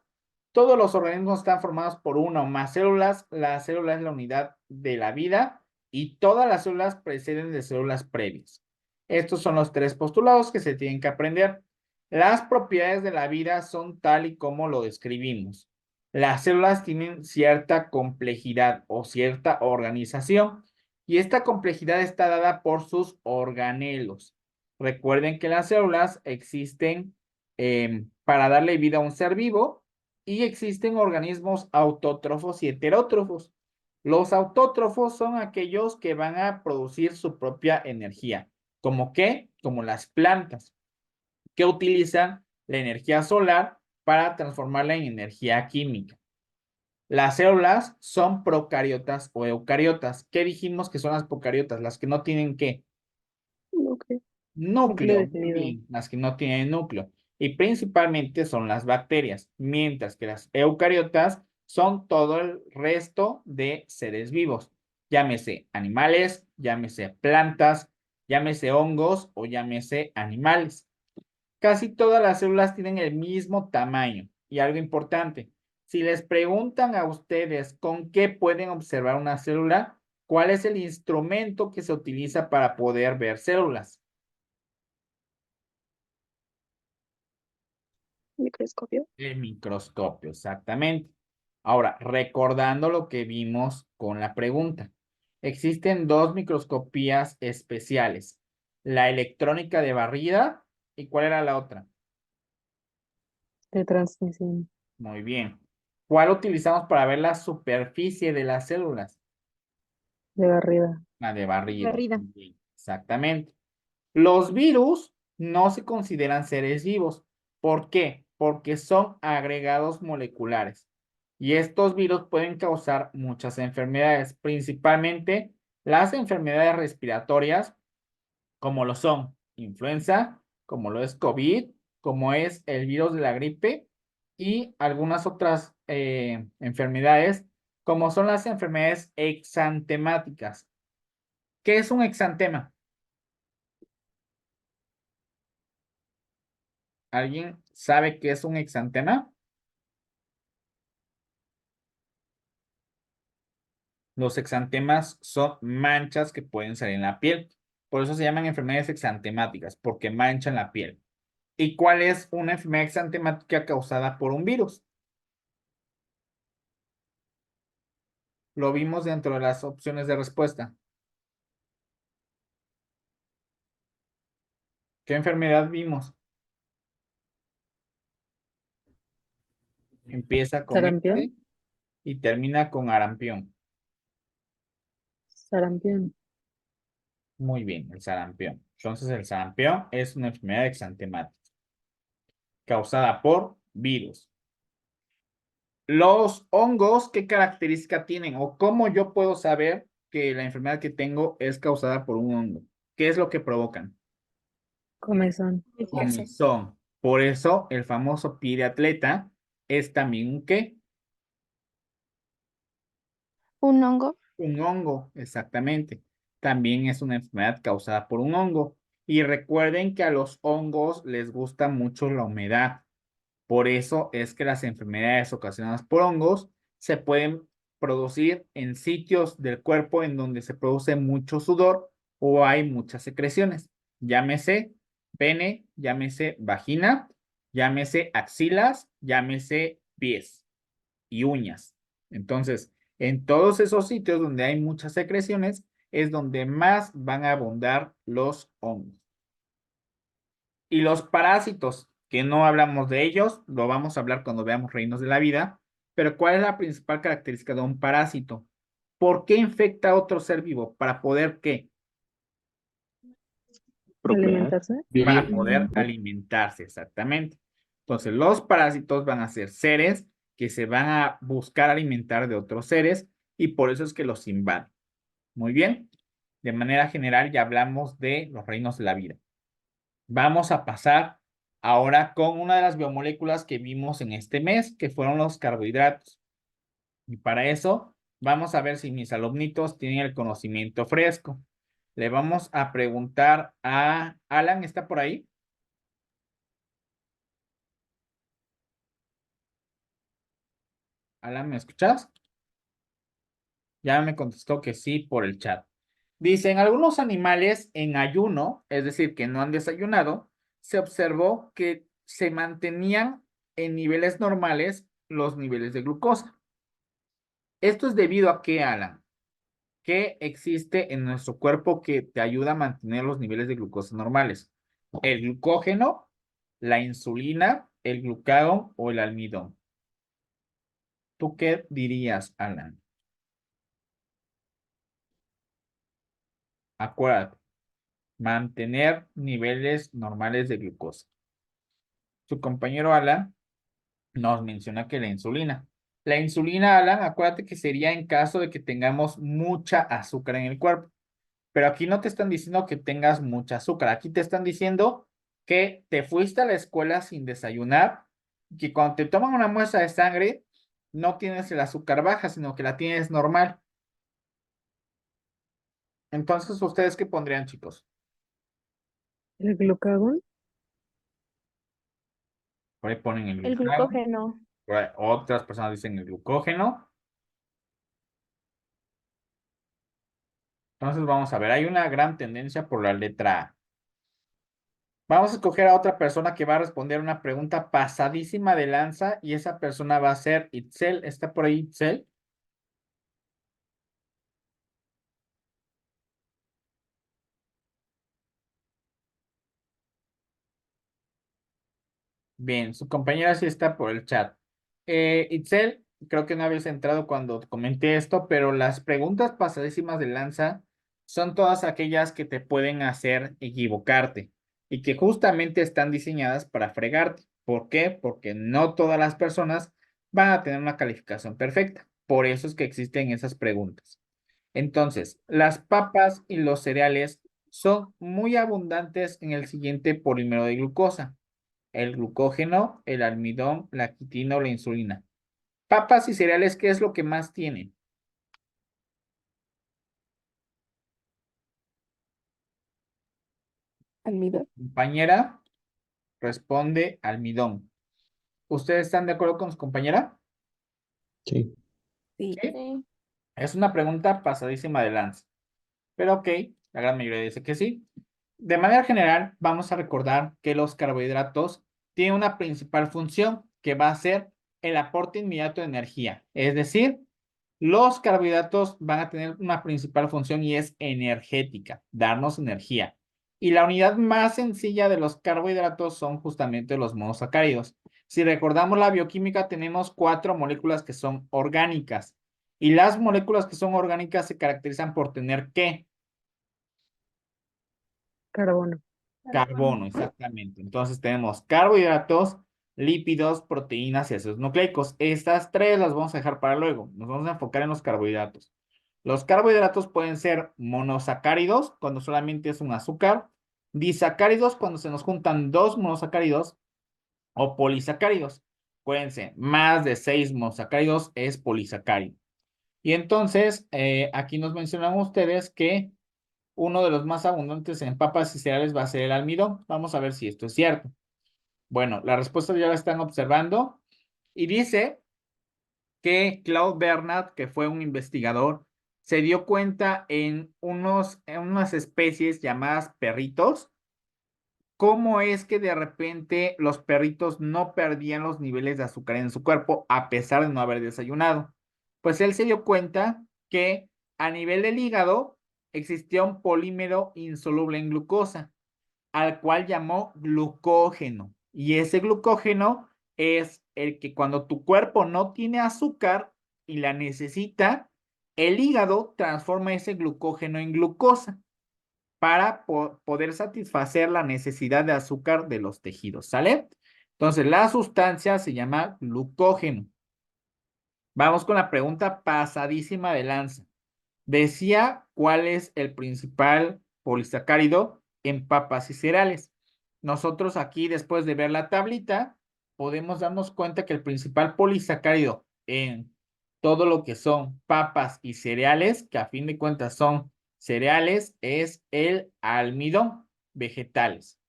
Speaker 1: Todos los organismos están formados por una o más células. La célula es la unidad de la vida y todas las células preceden de células previas. Estos son los 3 postulados que se tienen que aprender. Las propiedades de la vida son tal y como lo describimos. Las células tienen cierta complejidad o cierta organización y esta complejidad está dada por sus organelos. Recuerden que las células existen para darle vida a un ser vivo y existen organismos autótrofos y heterótrofos. Los autótrofos son aquellos que van a producir su propia energía. ¿Cómo qué? Como las plantas, que utilizan la energía solar para transformarla en energía química. Las células son procariotas o eucariotas. ¿Qué dijimos que son las procariotas? Las que no tienen ¿qué?
Speaker 10: Núcleo.
Speaker 1: Núcleo, muy
Speaker 3: definido.
Speaker 1: bien, las que no tienen núcleo. Y principalmente son las bacterias, mientras que las eucariotas son todo el resto de seres vivos. Llámese animales, llámese plantas, llámese hongos o llámese animales. Casi todas las células tienen el mismo tamaño. Y algo importante, si les preguntan a ustedes con qué pueden observar una célula, ¿cuál es el instrumento que se utiliza para poder ver células?
Speaker 10: Microscopio.
Speaker 1: El microscopio, exactamente. Ahora, recordando lo que vimos con la pregunta, existen 2 microscopías especiales, la electrónica de barrida y ¿cuál era la otra?
Speaker 3: De transmisión.
Speaker 1: Muy bien. ¿Cuál utilizamos para ver la superficie de las células?
Speaker 3: De barrida.
Speaker 1: La de barrida.
Speaker 7: Barrida.
Speaker 1: Muy bien, exactamente. Los virus no se consideran seres vivos. ¿Por qué? Porque son agregados moleculares. Y estos virus pueden causar muchas enfermedades, principalmente las enfermedades respiratorias, como lo son influenza, como lo es COVID, como es el virus de la gripe y algunas otras enfermedades, como son las enfermedades exantemáticas. ¿Qué es un exantema? ¿Alguien sabe qué es un exantema? Los exantemas son manchas que pueden salir en la piel. Por eso se llaman enfermedades exantemáticas, porque manchan la piel. ¿Y cuál es una enfermedad exantemática causada por un virus? Lo vimos dentro de las opciones de respuesta. ¿Qué enfermedad vimos? Empieza con
Speaker 3: Sarampión.
Speaker 1: S y termina con arampión.
Speaker 3: Sarampión.
Speaker 1: Muy bien, el sarampión. Entonces, el sarampión es una enfermedad exantemática causada por virus. Los hongos, ¿qué característica tienen? ¿O cómo yo puedo saber que la enfermedad que tengo es causada por un hongo? ¿Qué es lo que provocan?
Speaker 3: Comezón.
Speaker 1: Comezón. Por eso, el famoso pie de atleta es también un ¿qué?
Speaker 7: Un hongo.
Speaker 1: Un hongo, exactamente. También es una enfermedad causada por un hongo. Y recuerden que a los hongos les gusta mucho la humedad. Por eso es que las enfermedades ocasionadas por hongos se pueden producir en sitios del cuerpo en donde se produce mucho sudor o hay muchas secreciones. Llámese pene, llámese vagina, llámese axilas, llámese pies y uñas. Entonces, en todos esos sitios donde hay muchas secreciones, es donde más van a abundar los hongos. Y los parásitos, que no hablamos de ellos, lo vamos a hablar cuando veamos reinos de la vida, pero ¿cuál es la principal característica de un parásito? ¿Por qué infecta a otro ser vivo? ¿Para poder qué?
Speaker 2: Procrear.
Speaker 3: Alimentarse.
Speaker 1: Para poder alimentarse, exactamente. Entonces, los parásitos van a ser seres que se van a buscar alimentar de otros seres y por eso es que los invaden. Muy bien. De manera general ya hablamos de los reinos de la vida. Vamos a pasar ahora con una de las biomoléculas que vimos en este mes, que fueron los carbohidratos. Y para eso vamos a ver si mis alumnitos tienen el conocimiento fresco. Le vamos a preguntar a Alan, ¿está por ahí? Alan, ¿me escuchas? Ya me contestó que sí por el chat. Dicen, algunos animales en ayuno, es decir, que no han desayunado, se observó que se mantenían en niveles normales los niveles de glucosa. Esto es debido a qué, Alan, ¿qué existe en nuestro cuerpo que te ayuda a mantener los niveles de glucosa normales? ¿El glucógeno, la insulina, el glucagón o el almidón? ¿Tú qué dirías, Alan? Acuérdate, mantener niveles normales de glucosa. Su compañero Alan nos menciona que la insulina. La insulina, Alan, acuérdate que sería en caso de que tengamos mucha azúcar en el cuerpo. Pero aquí no te están diciendo que tengas mucha azúcar. Aquí te están diciendo que te fuiste a la escuela sin desayunar, que cuando te toman una muestra de sangre, no tienes el azúcar baja, sino que la tienes normal. Entonces, ¿ustedes qué pondrían, chicos?
Speaker 3: El glucagón.
Speaker 1: Por ahí ponen el
Speaker 10: El
Speaker 1: glucagón.
Speaker 10: glucógeno.
Speaker 1: Por ahí otras personas dicen el glucógeno. Entonces, vamos a ver, hay una gran tendencia por la letra A. Vamos a escoger a otra persona que va a responder una pregunta pasadísima de lanza y esa persona va a ser Itzel. ¿Está por ahí Itzel? Bien, su compañera sí está por el chat. Itzel, creo que no habías entrado cuando comenté esto, pero las preguntas pasadísimas de lanza son todas aquellas que te pueden hacer equivocarte y que justamente están diseñadas para fregarte. ¿Por qué? Porque no todas las personas van a tener una calificación perfecta. Por eso es que existen esas preguntas. Entonces, las papas y los cereales son muy abundantes en el siguiente polímero de glucosa: el glucógeno, el almidón, la quitina o la insulina. Papas y cereales, ¿qué es lo que más tienen?
Speaker 10: Almidón.
Speaker 1: Compañera, responde almidón. ¿Ustedes están de acuerdo con su compañera?
Speaker 8: Sí.
Speaker 3: Sí.
Speaker 1: ¿Sí?
Speaker 10: Sí.
Speaker 1: Es una pregunta pasadísima de lanza. Pero ok, la gran mayoría dice que sí. De manera general, vamos a recordar que los carbohidratos tienen una principal función que va a ser el aporte inmediato de energía. Es decir, los carbohidratos van a tener una principal función y es energética, darnos energía. Y la unidad más sencilla de los carbohidratos son justamente los monosacáridos. Si recordamos la bioquímica, tenemos 4 moléculas que son orgánicas. Y las moléculas que son orgánicas se caracterizan por tener ¿qué?
Speaker 3: Carbono.
Speaker 1: Carbono, exactamente. Entonces tenemos carbohidratos, lípidos, proteínas y ácidos nucleicos. Estas 3 las vamos a dejar para luego. Nos vamos a enfocar en los carbohidratos. Los carbohidratos pueden ser monosacáridos, cuando solamente es un azúcar, disacáridos, cuando se nos juntan 2 monosacáridos, o polisacáridos. Acuérdense, más de 6 monosacáridos es polisacárido. Y entonces, aquí nos mencionan ustedes que uno de los más abundantes en papas y cereales va a ser el almidón. Vamos a ver si esto es cierto. Bueno, la respuesta ya la están observando y dice que Claude Bernard, que fue un investigador, se dio cuenta en unas especies llamadas perritos cómo es que de repente los perritos no perdían los niveles de azúcar en su cuerpo a pesar de no haber desayunado. Pues él se dio cuenta que a nivel del hígado existía un polímero insoluble en glucosa, al cual llamó glucógeno. Y ese glucógeno es el que cuando tu cuerpo no tiene azúcar y la necesita, el hígado transforma ese glucógeno en glucosa para poder satisfacer la necesidad de azúcar de los tejidos, ¿sale? Entonces, la sustancia se llama glucógeno. Vamos con la pregunta pasadísima de lanza. Decía cuál es el principal polisacárido en papas y cereales. Nosotros aquí, después de ver la tablita, podemos darnos cuenta que el principal polisacárido en todo lo que son papas y cereales, que a fin de cuentas son cereales, es el almidón, vegetales.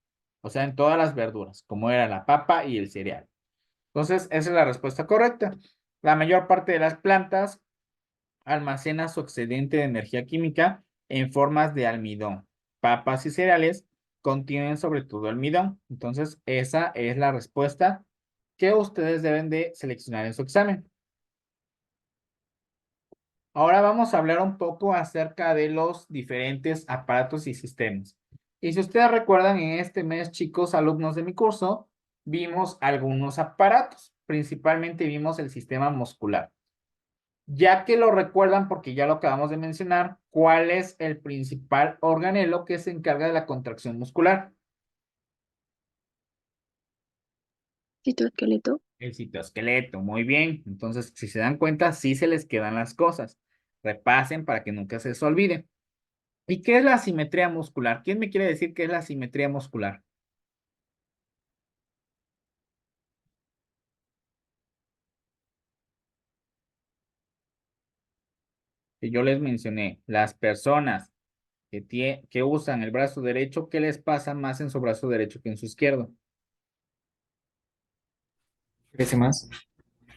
Speaker 1: O sea, en todas las verduras, como era la papa y el cereal. Entonces, esa es la respuesta correcta. La mayor parte de las plantas almacena su excedente de energía química en formas de almidón. Papas y cereales contienen sobre todo almidón. Entonces, esa es la respuesta que ustedes deben de seleccionar en su examen. Ahora vamos a hablar un poco acerca de los diferentes aparatos y sistemas. Y si ustedes recuerdan, en este mes, chicos, alumnos de mi curso, vimos algunos aparatos. Principalmente vimos el sistema muscular. Ya que lo recuerdan, porque ya lo acabamos de mencionar, ¿cuál es el principal organelo que se encarga de la contracción muscular?
Speaker 10: Citoesqueleto.
Speaker 1: El citoesqueleto, muy bien. Entonces, si se dan cuenta, sí se les quedan las cosas. Repasen para que nunca se les olvide. ¿Y qué es la asimetría muscular? ¿Quién me quiere decir qué es la asimetría muscular? Que yo les mencioné, las personas que usan el brazo derecho, ¿qué les pasa más en su brazo derecho que en su izquierdo?
Speaker 6: Crece más.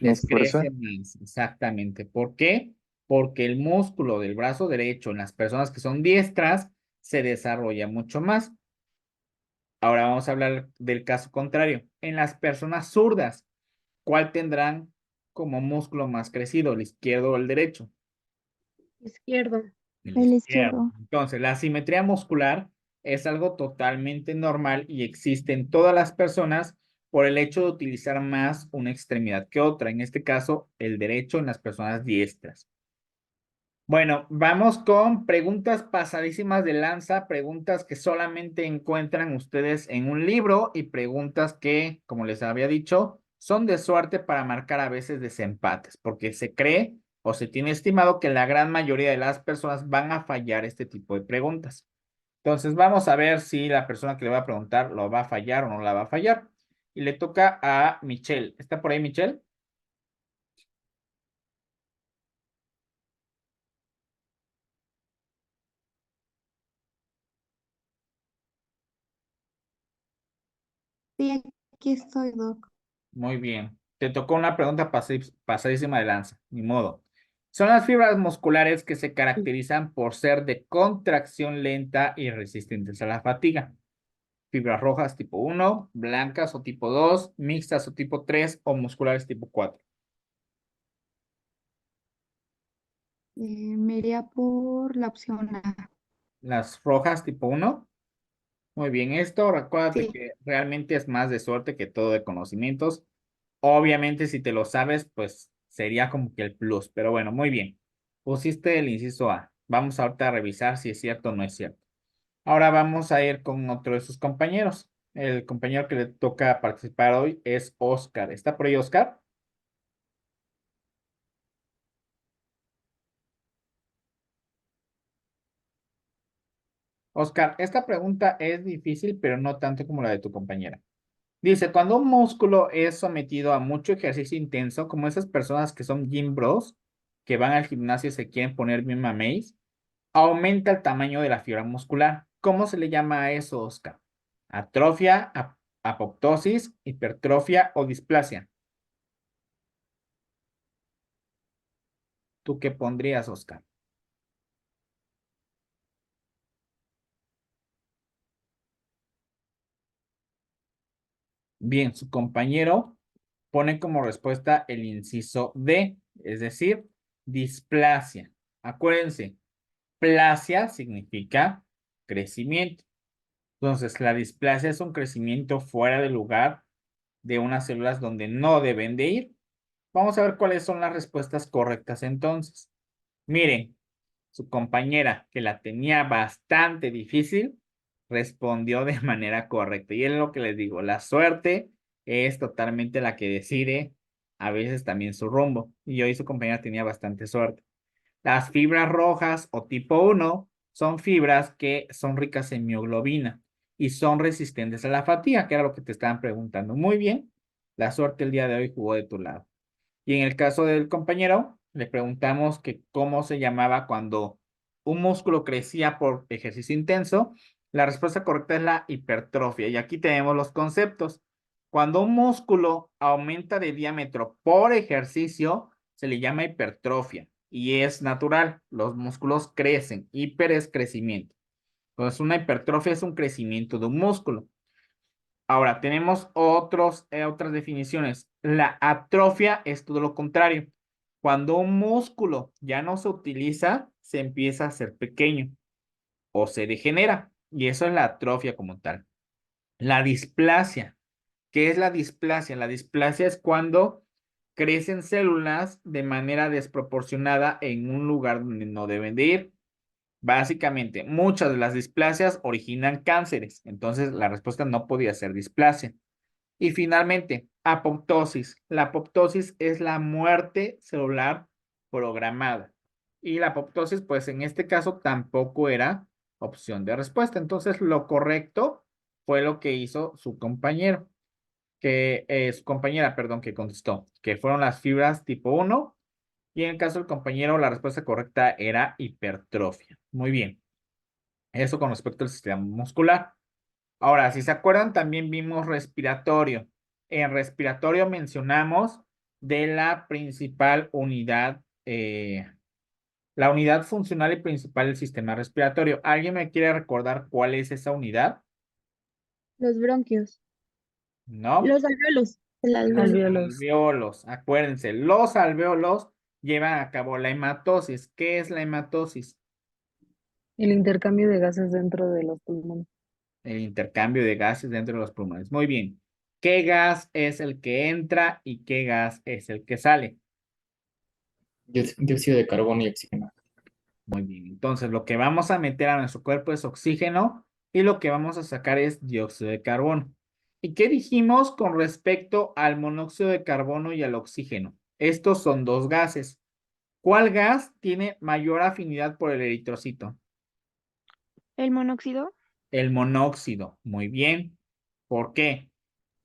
Speaker 1: Les
Speaker 5: Más fuerza.
Speaker 1: crece más, exactamente. ¿Por qué? Porque el músculo del brazo derecho en las personas que son diestras se desarrolla mucho más. Ahora vamos a hablar del caso contrario. En las personas zurdas, ¿cuál tendrán como músculo más crecido, el izquierdo o el derecho?
Speaker 7: Izquierdo.
Speaker 1: El
Speaker 7: El
Speaker 1: izquierdo.
Speaker 7: izquierdo.
Speaker 1: Entonces, la asimetría muscular es algo totalmente normal y existe en todas las personas por el hecho de utilizar más una extremidad que otra, en este caso, el derecho en las personas diestras. Bueno, vamos con preguntas pasadísimas de lanza, preguntas que solamente encuentran ustedes en un libro y preguntas que, como les había dicho, son de suerte para marcar a veces desempates, porque se cree o se tiene estimado que la gran mayoría de las personas van a fallar este tipo de preguntas. Entonces, vamos a ver si la persona que le va a preguntar lo va a fallar o no la va a fallar. Y le toca a Michelle. ¿Está por ahí, Michelle?
Speaker 7: Sí, aquí estoy, Doc.
Speaker 1: Muy bien. Te tocó una pregunta pasadísima de lanza, ni modo. Son las fibras musculares que se caracterizan por ser de contracción lenta y resistentes a la fatiga. Fibras rojas tipo 1, blancas o tipo 2, mixtas o tipo 3 o musculares tipo 4.
Speaker 7: Me iría por la opción A.
Speaker 1: Las rojas tipo 1. Muy bien, esto recuérdate
Speaker 7: Sí.
Speaker 1: que realmente es más de suerte que todo de conocimientos. Obviamente, si te lo sabes, pues sería como que el plus, pero bueno, muy bien. Pusiste el inciso A. Vamos ahorita a revisar si es cierto o no es cierto. Ahora vamos a ir con otro de sus compañeros. El compañero que le toca participar hoy es Oscar. ¿Está por ahí, Oscar? Oscar, esta pregunta es difícil, pero no tanto como la de tu compañera. Dice, cuando un músculo es sometido a mucho ejercicio intenso, como esas personas que son gym bros, que van al gimnasio y se quieren poner bien mameis, aumenta el tamaño de la fibra muscular. ¿Cómo se le llama a eso, Oscar? ¿Atrofia, apoptosis, hipertrofia o displasia? ¿Tú qué pondrías, Oscar? Bien, su compañero pone como respuesta el inciso D, es decir, displasia. Acuérdense, plasia significa crecimiento. Entonces, la displasia es un crecimiento fuera de lugar de unas células donde no deben de ir. Vamos a ver cuáles son las respuestas correctas entonces. Miren, su compañera, que la tenía bastante difícil, respondió de manera correcta. Y es lo que les digo, la suerte es totalmente la que decide a veces también su rumbo. Y hoy su compañera tenía bastante suerte. Las fibras rojas o tipo 1 son fibras que son ricas en mioglobina y son resistentes a la fatiga, que era lo que te estaban preguntando. Muy bien, la suerte el día de hoy jugó de tu lado. Y en el caso del compañero, le preguntamos que cómo se llamaba cuando un músculo crecía por ejercicio intenso. La respuesta correcta es la hipertrofia. Y aquí tenemos los conceptos. Cuando un músculo aumenta de diámetro por ejercicio, se le llama hipertrofia. Y es natural, los músculos crecen. Hiper es crecimiento. Entonces, una hipertrofia es un crecimiento de un músculo. Ahora, tenemos otras definiciones. La atrofia es todo lo contrario. Cuando un músculo ya no se utiliza, se empieza a hacer pequeño o se degenera. Y eso es la atrofia como tal. La displasia. ¿Qué es la displasia? La displasia es cuando crecen células de manera desproporcionada en un lugar donde no deben de ir. Básicamente, muchas de las displasias originan cánceres. Entonces, la respuesta no podía ser displasia. Y finalmente, apoptosis. La apoptosis es la muerte celular programada. Y la apoptosis, pues en este caso tampoco era opción de respuesta. Entonces, lo correcto fue lo que hizo su compañero, su compañera, perdón, que contestó, que fueron las fibras tipo 1. Y en el caso del compañero, la respuesta correcta era hipertrofia. Muy bien. Eso con respecto al sistema muscular. Ahora, si se acuerdan, también vimos respiratorio. En respiratorio mencionamos de la principal unidad, la unidad funcional y principal del sistema respiratorio. ¿Alguien me quiere recordar cuál es esa unidad?
Speaker 7: Los bronquios.
Speaker 1: ¿No?
Speaker 7: Los alvéolos. El
Speaker 1: Los
Speaker 7: alvéolo.
Speaker 3: Alvéolos.
Speaker 1: alvéolos. Acuérdense, los alvéolos llevan a cabo la hematosis. ¿Qué es la hematosis?
Speaker 3: El intercambio de gases dentro de los pulmones.
Speaker 1: El intercambio de gases dentro de los pulmones. Muy bien. ¿Qué gas es el que entra y qué gas es el que sale?
Speaker 6: Dióxido de carbono y oxígeno.
Speaker 1: Muy bien. Entonces, lo que vamos a meter a nuestro cuerpo es oxígeno y lo que vamos a sacar es dióxido de carbono. ¿Y qué dijimos con respecto al monóxido de carbono y al oxígeno? Estos son dos gases. ¿Cuál gas tiene mayor afinidad por el eritrocito?
Speaker 7: El monóxido.
Speaker 1: El monóxido. Muy bien. ¿Por qué?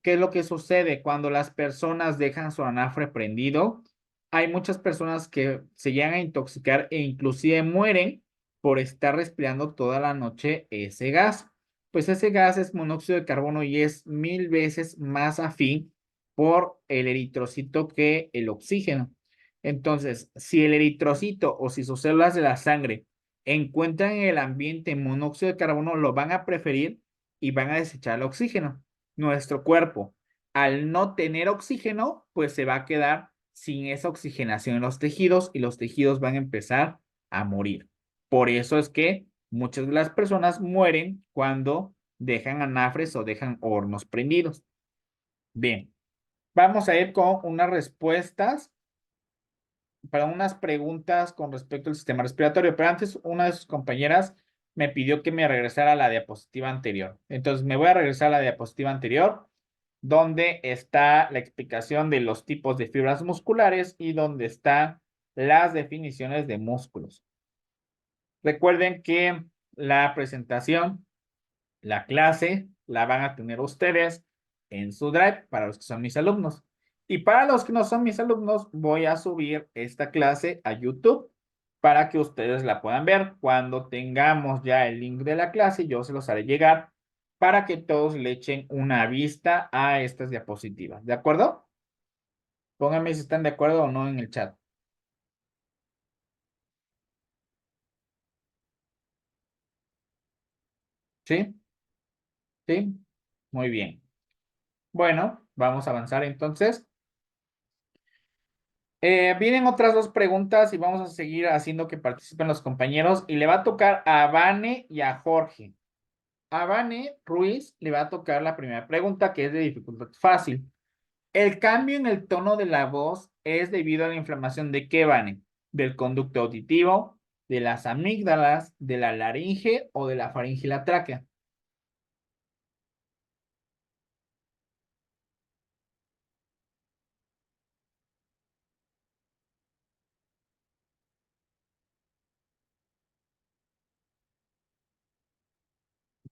Speaker 1: ¿Qué es lo que sucede cuando las personas dejan su anafre prendido? Hay muchas personas que se llegan a intoxicar e inclusive mueren por estar respirando toda la noche ese gas. Pues ese gas es monóxido de carbono y es 1000 veces más afín por el eritrocito que el oxígeno. Entonces, si el eritrocito o si sus células de la sangre encuentran en el ambiente monóxido de carbono, lo van a preferir y van a desechar el oxígeno. Nuestro cuerpo, al no tener oxígeno, pues se va a quedar sin esa oxigenación en los tejidos y los tejidos van a empezar a morir. Por eso es que muchas de las personas mueren cuando dejan anafres o dejan hornos prendidos. Bien, vamos a ir con unas respuestas para unas preguntas con respecto al sistema respiratorio, pero antes una de sus compañeras me pidió que me regresara a la diapositiva anterior. Entonces me voy a regresar a la diapositiva anterior, donde está la explicación de los tipos de fibras musculares y donde están las definiciones de músculos. Recuerden que la presentación, la clase, la van a tener ustedes en su Drive para los que son mis alumnos. Y para los que no son mis alumnos, voy a subir esta clase a YouTube para que ustedes la puedan ver. Cuando tengamos ya el link de la clase, yo se los haré llegar para que todos le echen una vista a estas diapositivas. ¿De acuerdo? Pónganme si están de acuerdo o no en el chat. ¿Sí? ¿Sí? Muy bien. Bueno, vamos a avanzar entonces. Vienen otras dos preguntas y vamos a seguir haciendo que participen los compañeros y le va a tocar a Vane y a Jorge. A Vane Ruiz le va a tocar la primera pregunta, que es de dificultad fácil. El cambio en el tono de la voz es debido a la inflamación de qué, Vane? ¿Del conducto auditivo, de las amígdalas, de la laringe o de la faringe y la tráquea?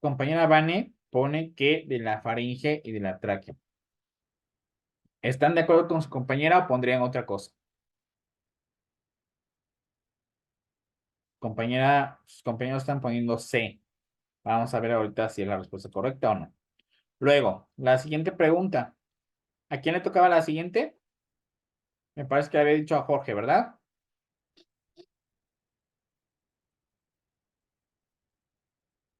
Speaker 1: Compañera Vane pone que de la faringe y de la tráquea. ¿Están de acuerdo con su compañera o pondrían otra cosa? Compañera, sus compañeros están poniendo C. Vamos a ver ahorita si es la respuesta correcta o no. Luego, la siguiente pregunta. ¿A quién le tocaba la siguiente? Me parece que le había dicho a Jorge, ¿verdad?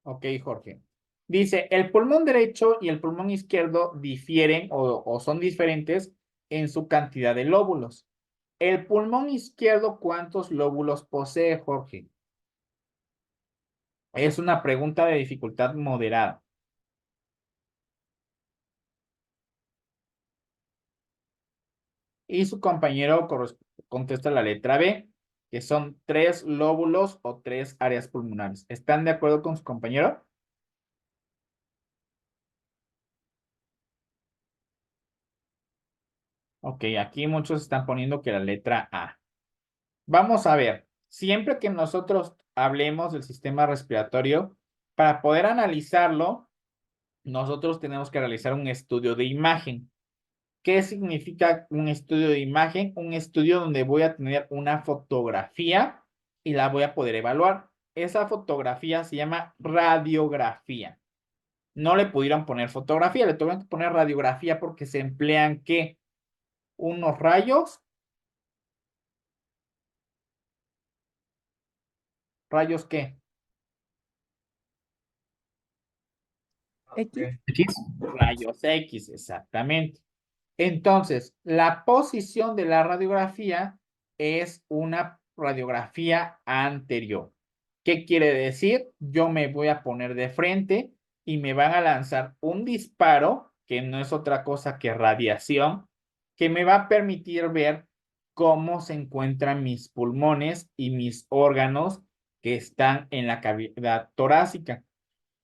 Speaker 1: Ok, Jorge. Dice, el pulmón derecho y el pulmón izquierdo difieren o son diferentes en su cantidad de lóbulos. ¿El pulmón izquierdo cuántos lóbulos posee, Jorge? Es una pregunta de dificultad moderada. Y su compañero contesta la letra B, que son 3 lóbulos o 3 áreas pulmonares. ¿Están de acuerdo con su compañero? Ok, aquí muchos están poniendo que la letra A. Vamos a ver, siempre que nosotros hablemos del sistema respiratorio, para poder analizarlo, nosotros tenemos que realizar un estudio de imagen. ¿Qué significa un estudio de imagen? Un estudio donde voy a tener una fotografía y la voy a poder evaluar. Esa fotografía se llama radiografía. No le pudieron poner fotografía, le tuvieron que poner radiografía porque se emplean ¿qué? Unos rayos. ¿Rayos qué?
Speaker 3: X.
Speaker 6: X.
Speaker 1: Rayos X, exactamente. Entonces, la posición de la radiografía es una radiografía anterior. ¿Qué quiere decir? Yo me voy a poner de frente y me van a lanzar un disparo, que no es otra cosa que radiación, que me va a permitir ver cómo se encuentran mis pulmones y mis órganos que están en la cavidad torácica.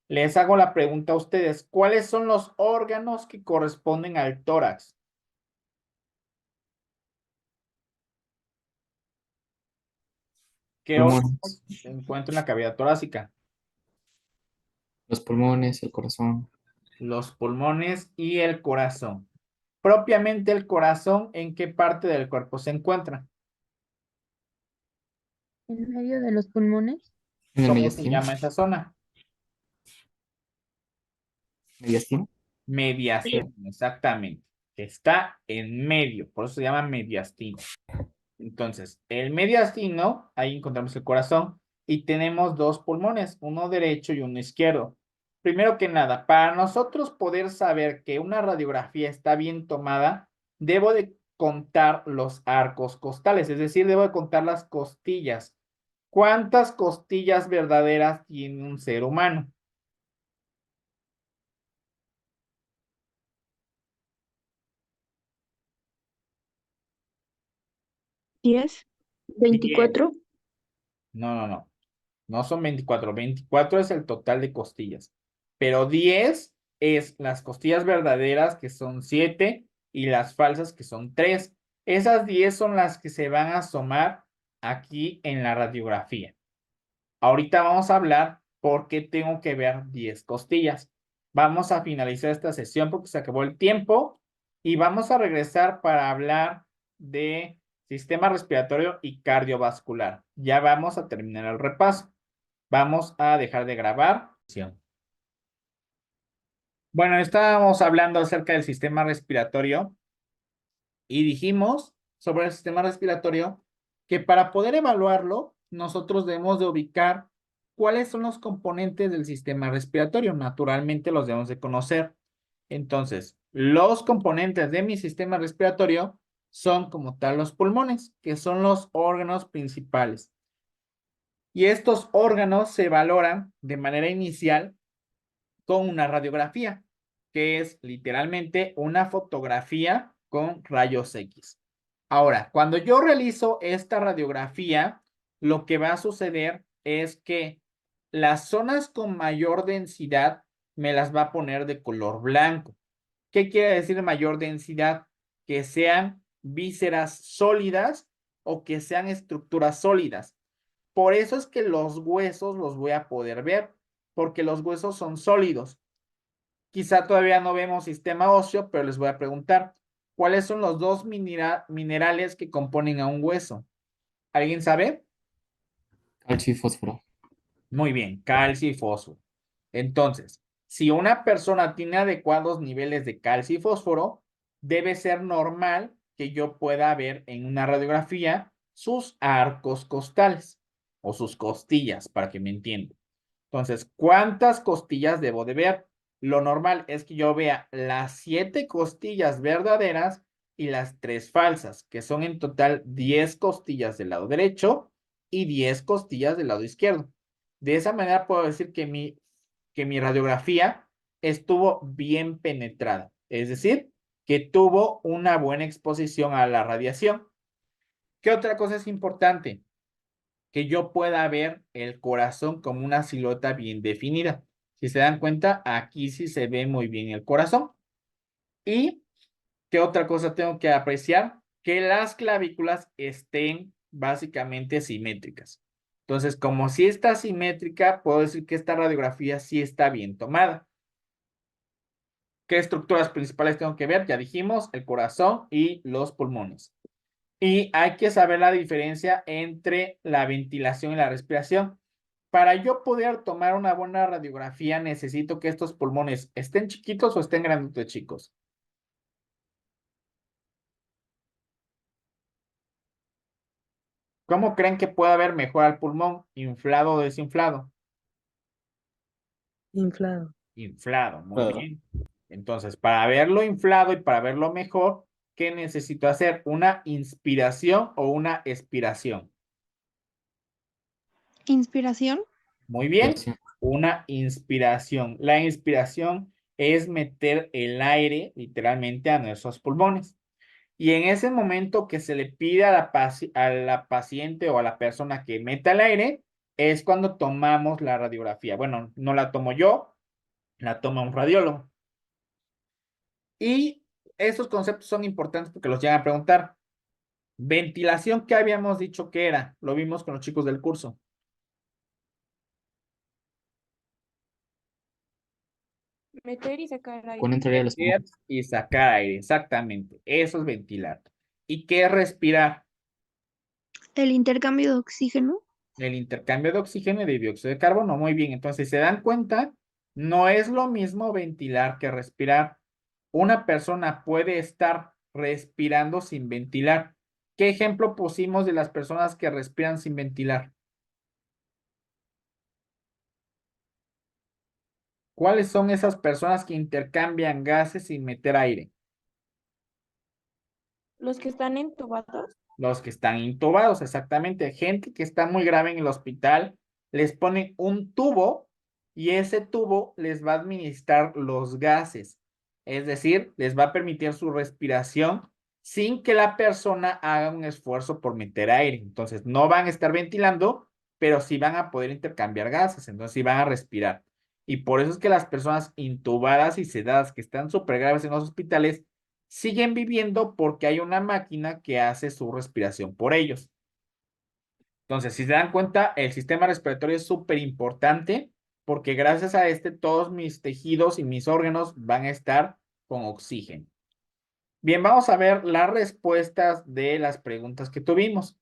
Speaker 1: Les hago la pregunta a ustedes, ¿cuáles son los órganos que corresponden al tórax? ¿Qué órganos
Speaker 6: Pulmones,
Speaker 1: se encuentran en la cavidad torácica?
Speaker 6: los pulmones, el corazón.
Speaker 1: Los pulmones y el corazón. Propiamente el corazón, ¿en qué parte del cuerpo se encuentra?
Speaker 7: En medio de los pulmones.
Speaker 6: En el
Speaker 1: ¿Cómo se
Speaker 6: mediastino.
Speaker 1: llama esa zona?
Speaker 6: Mediastino.
Speaker 1: Mediastino, exactamente. Que está en medio, por eso se llama mediastino. Entonces, el mediastino, ahí encontramos el corazón y tenemos dos pulmones, uno derecho y uno izquierdo. Primero que nada, para nosotros poder saber que una radiografía está bien tomada, debo de contar los arcos costales, es decir, debo de contar las costillas. ¿Cuántas costillas verdaderas tiene un ser humano?
Speaker 10: ¿10?
Speaker 1: Bien.
Speaker 10: ¿24?
Speaker 1: No. No son 24. 24 es el total de costillas. Pero 10 es las costillas verdaderas, que son 7, y las falsas, que son 3. Esas 10 son las que se van a asomar aquí en la radiografía. Ahorita vamos a hablar por qué tengo que ver 10 costillas. Vamos a finalizar esta sesión porque se acabó el tiempo y vamos a regresar para hablar de sistema respiratorio y cardiovascular. Ya vamos a terminar el repaso. Vamos a dejar de grabar. Bueno, estábamos hablando acerca del sistema respiratorio y dijimos sobre el sistema respiratorio que para poder evaluarlo, nosotros debemos de ubicar cuáles son los componentes del sistema respiratorio. Naturalmente los debemos de conocer. Entonces, los componentes de mi sistema respiratorio son como tal los pulmones, que son los órganos principales. Y estos órganos se valoran de manera inicial con una radiografía, que es literalmente una fotografía con rayos X. Ahora, cuando yo realizo esta radiografía, lo que va a suceder es que las zonas con mayor densidad me las va a poner de color blanco. ¿Qué quiere decir mayor densidad? Que sean vísceras sólidas o que sean estructuras sólidas. Por eso es que los huesos los voy a poder ver, porque los huesos son sólidos. Quizá todavía no vemos sistema óseo, pero les voy a preguntar, ¿cuáles son los dos minerales que componen a un hueso? ¿Alguien sabe?
Speaker 6: Calcio y fósforo.
Speaker 1: Muy bien, calcio y fósforo. Entonces, si una persona tiene adecuados niveles de calcio y fósforo, debe ser normal que yo pueda ver en una radiografía sus arcos costales o sus costillas, para que me entiendan. Entonces, ¿cuántas costillas debo de ver? Lo normal es que yo vea las 7 costillas verdaderas y las 3 falsas, que son en total 10 costillas del lado derecho y 10 costillas del lado izquierdo. De esa manera puedo decir que mi radiografía estuvo bien penetrada, es decir, que tuvo una buena exposición a la radiación. ¿Qué otra cosa es importante? Que yo pueda ver el corazón como una silueta bien definida. Si se dan cuenta, aquí sí se ve muy bien el corazón. ¿Y qué otra cosa tengo que apreciar? Que las clavículas estén básicamente simétricas. Entonces, como si está simétrica, puedo decir que esta radiografía sí está bien tomada. ¿Qué estructuras principales tengo que ver? Ya dijimos, el corazón y los pulmones. Y hay que saber la diferencia entre la ventilación y la respiración. Para yo poder tomar una buena radiografía, necesito que estos pulmones estén chiquitos o estén grandes, chicos. ¿Cómo creen que puede haber mejor al pulmón? ¿Inflado o desinflado?
Speaker 3: Inflado.
Speaker 1: Inflado, muy bien. Entonces, para verlo inflado y para verlo mejor, ¿qué necesito hacer? ¿Una inspiración o una expiración?
Speaker 7: Inspiración.
Speaker 1: Muy bien,
Speaker 6: Respiración.
Speaker 1: una inspiración. La inspiración es meter el aire literalmente a nuestros pulmones. Y en ese momento que se le pide a la paciente o a la persona que meta el aire, es cuando tomamos la radiografía. Bueno, no la tomo yo, la toma un radiólogo. Y esos conceptos son importantes porque los llegan a preguntar. Ventilación, ¿qué habíamos dicho que era? Lo vimos con los chicos del curso.
Speaker 7: Meter y sacar aire.
Speaker 6: Cuando entraría a los
Speaker 1: Meter y sacar aire, exactamente. Eso es ventilar. ¿Y qué es respirar?
Speaker 7: El intercambio de oxígeno.
Speaker 1: El intercambio de oxígeno y de dióxido de carbono. Muy bien, entonces, ¿se dan cuenta? No es lo mismo ventilar que respirar. Una persona puede estar respirando sin ventilar. ¿Qué ejemplo pusimos de las personas que respiran sin ventilar? ¿Cuáles son esas personas que intercambian gases sin meter aire?
Speaker 7: Los que están entubados.
Speaker 1: Los que están intubados, exactamente. Gente que está muy grave en el hospital, les ponen un tubo y ese tubo les va a administrar los gases. Es decir, les va a permitir su respiración sin que la persona haga un esfuerzo por meter aire. Entonces, no van a estar ventilando, pero sí van a poder intercambiar gases. Entonces, sí van a respirar. Y por eso es que las personas intubadas y sedadas que están súper graves en los hospitales siguen viviendo porque hay una máquina que hace su respiración por ellos. Entonces, si se dan cuenta, el sistema respiratorio es súper importante porque gracias a este todos mis tejidos y mis órganos van a estar con oxígeno. Bien, vamos a ver las respuestas de las preguntas que tuvimos.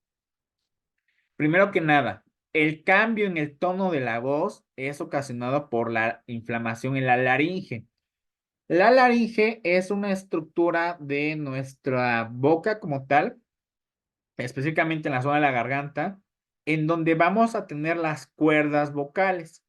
Speaker 1: Primero que nada, el cambio en el tono de la voz es ocasionado por la inflamación en la laringe. La laringe es una estructura de nuestra boca como tal, específicamente en la zona de la garganta, en donde vamos a tener las cuerdas vocales.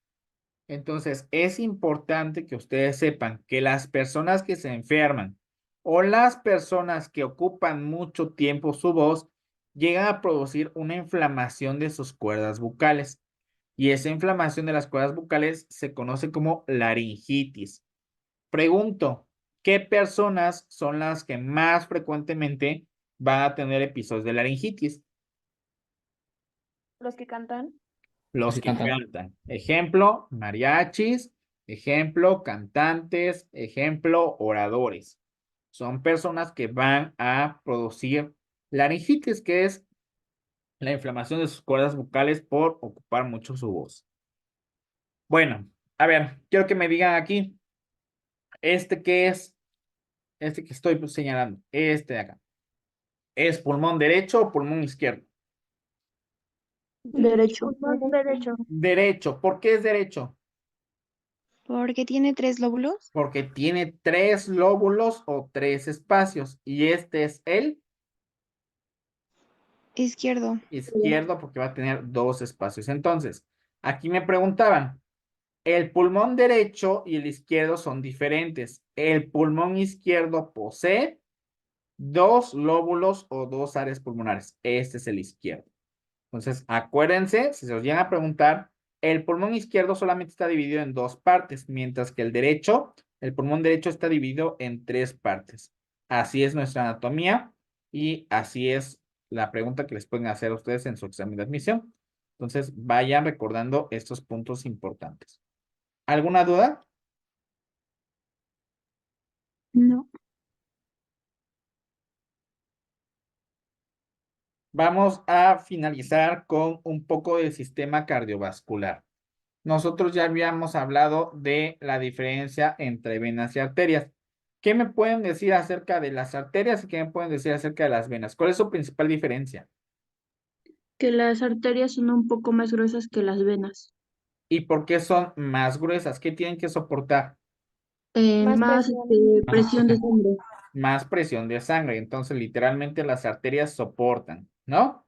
Speaker 1: Entonces, es importante que ustedes sepan que las personas que se enferman o las personas que ocupan mucho tiempo su voz llegan a producir una inflamación de sus cuerdas bucales. Y esa inflamación de las cuerdas bucales se conoce como laringitis. Pregunto, ¿qué personas son las que más frecuentemente van a tener episodios de laringitis?
Speaker 7: Los que cantan.
Speaker 1: Los que cantan. Ejemplo, mariachis. Ejemplo, cantantes. Ejemplo, oradores. Son personas que van a producir laringitis, que es la inflamación de sus cuerdas vocales por ocupar mucho su voz. Bueno, a ver, quiero que me digan aquí, ¿qué es? Este que estoy señalando, este de acá. ¿Es pulmón derecho o pulmón izquierdo?
Speaker 10: Derecho.
Speaker 7: Pulmón derecho.
Speaker 1: Derecho. ¿Por qué es derecho?
Speaker 7: Porque tiene 3 lóbulos.
Speaker 1: Porque tiene 3 lóbulos o 3 espacios. Y este es el
Speaker 7: Izquierdo.
Speaker 1: izquierdo porque va a tener 2 espacios. Entonces, aquí me preguntaban, el pulmón derecho y el izquierdo son diferentes. El pulmón izquierdo posee 2 lóbulos o 2 áreas pulmonares. Este es el izquierdo. Entonces, acuérdense, si se os llegan a preguntar, el pulmón izquierdo solamente está dividido en 2 partes, mientras que el pulmón derecho está dividido en 3 partes. Así es nuestra anatomía y así es la pregunta que les pueden hacer a ustedes en su examen de admisión. Entonces, vayan recordando estos puntos importantes. ¿Alguna duda?
Speaker 7: No.
Speaker 1: Vamos a finalizar con un poco del sistema cardiovascular. Nosotros ya habíamos hablado de la diferencia entre venas y arterias. ¿Qué me pueden decir acerca de las arterias y qué me pueden decir acerca de las venas? ¿Cuál es su principal diferencia?
Speaker 10: Que las arterias son un poco más gruesas que las venas.
Speaker 1: ¿Y por qué son más gruesas? ¿Qué tienen que soportar?
Speaker 7: Más
Speaker 10: Más
Speaker 7: presión.
Speaker 10: presión de sangre.
Speaker 1: Más presión de sangre. Entonces, literalmente las arterias soportan, ¿no?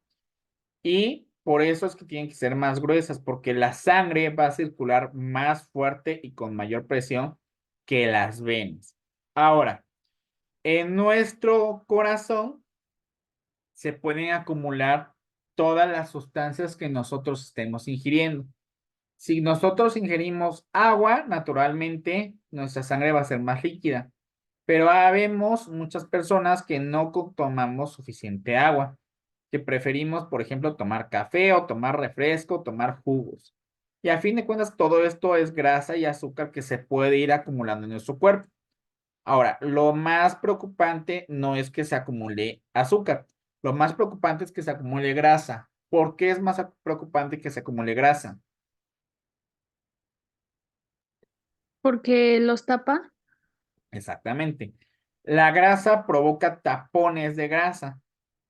Speaker 1: Y por eso es que tienen que ser más gruesas, porque la sangre va a circular más fuerte y con mayor presión que las venas. Ahora, en nuestro corazón se pueden acumular todas las sustancias que nosotros estemos ingiriendo. Si nosotros ingerimos agua, naturalmente nuestra sangre va a ser más líquida, pero habemos muchas personas que no tomamos suficiente agua, que preferimos, por ejemplo, tomar café o tomar refresco, tomar jugos. Y a fin de cuentas, todo esto es grasa y azúcar que se puede ir acumulando en nuestro cuerpo. Ahora, lo más preocupante no es que se acumule azúcar, lo más preocupante es que se acumule grasa. ¿Por qué es más preocupante que se acumule grasa?
Speaker 10: Porque los tapa.
Speaker 1: Exactamente. La grasa provoca tapones de grasa.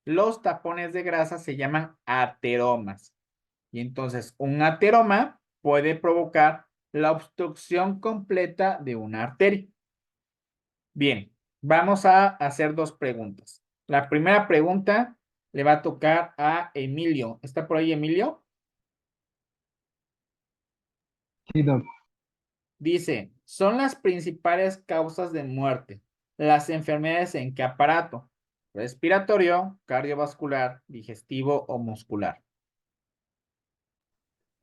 Speaker 1: Los tapones de grasa se llaman ateromas. Y entonces un ateroma puede provocar la obstrucción completa de una arteria. Bien, vamos a hacer 2 preguntas. La primera pregunta le va a tocar a Emilio. ¿Está por ahí Emilio?
Speaker 5: Sí, Doc.
Speaker 1: Dice, son las principales causas de muerte. Las enfermedades en qué aparato? Respiratorio, cardiovascular, digestivo o muscular.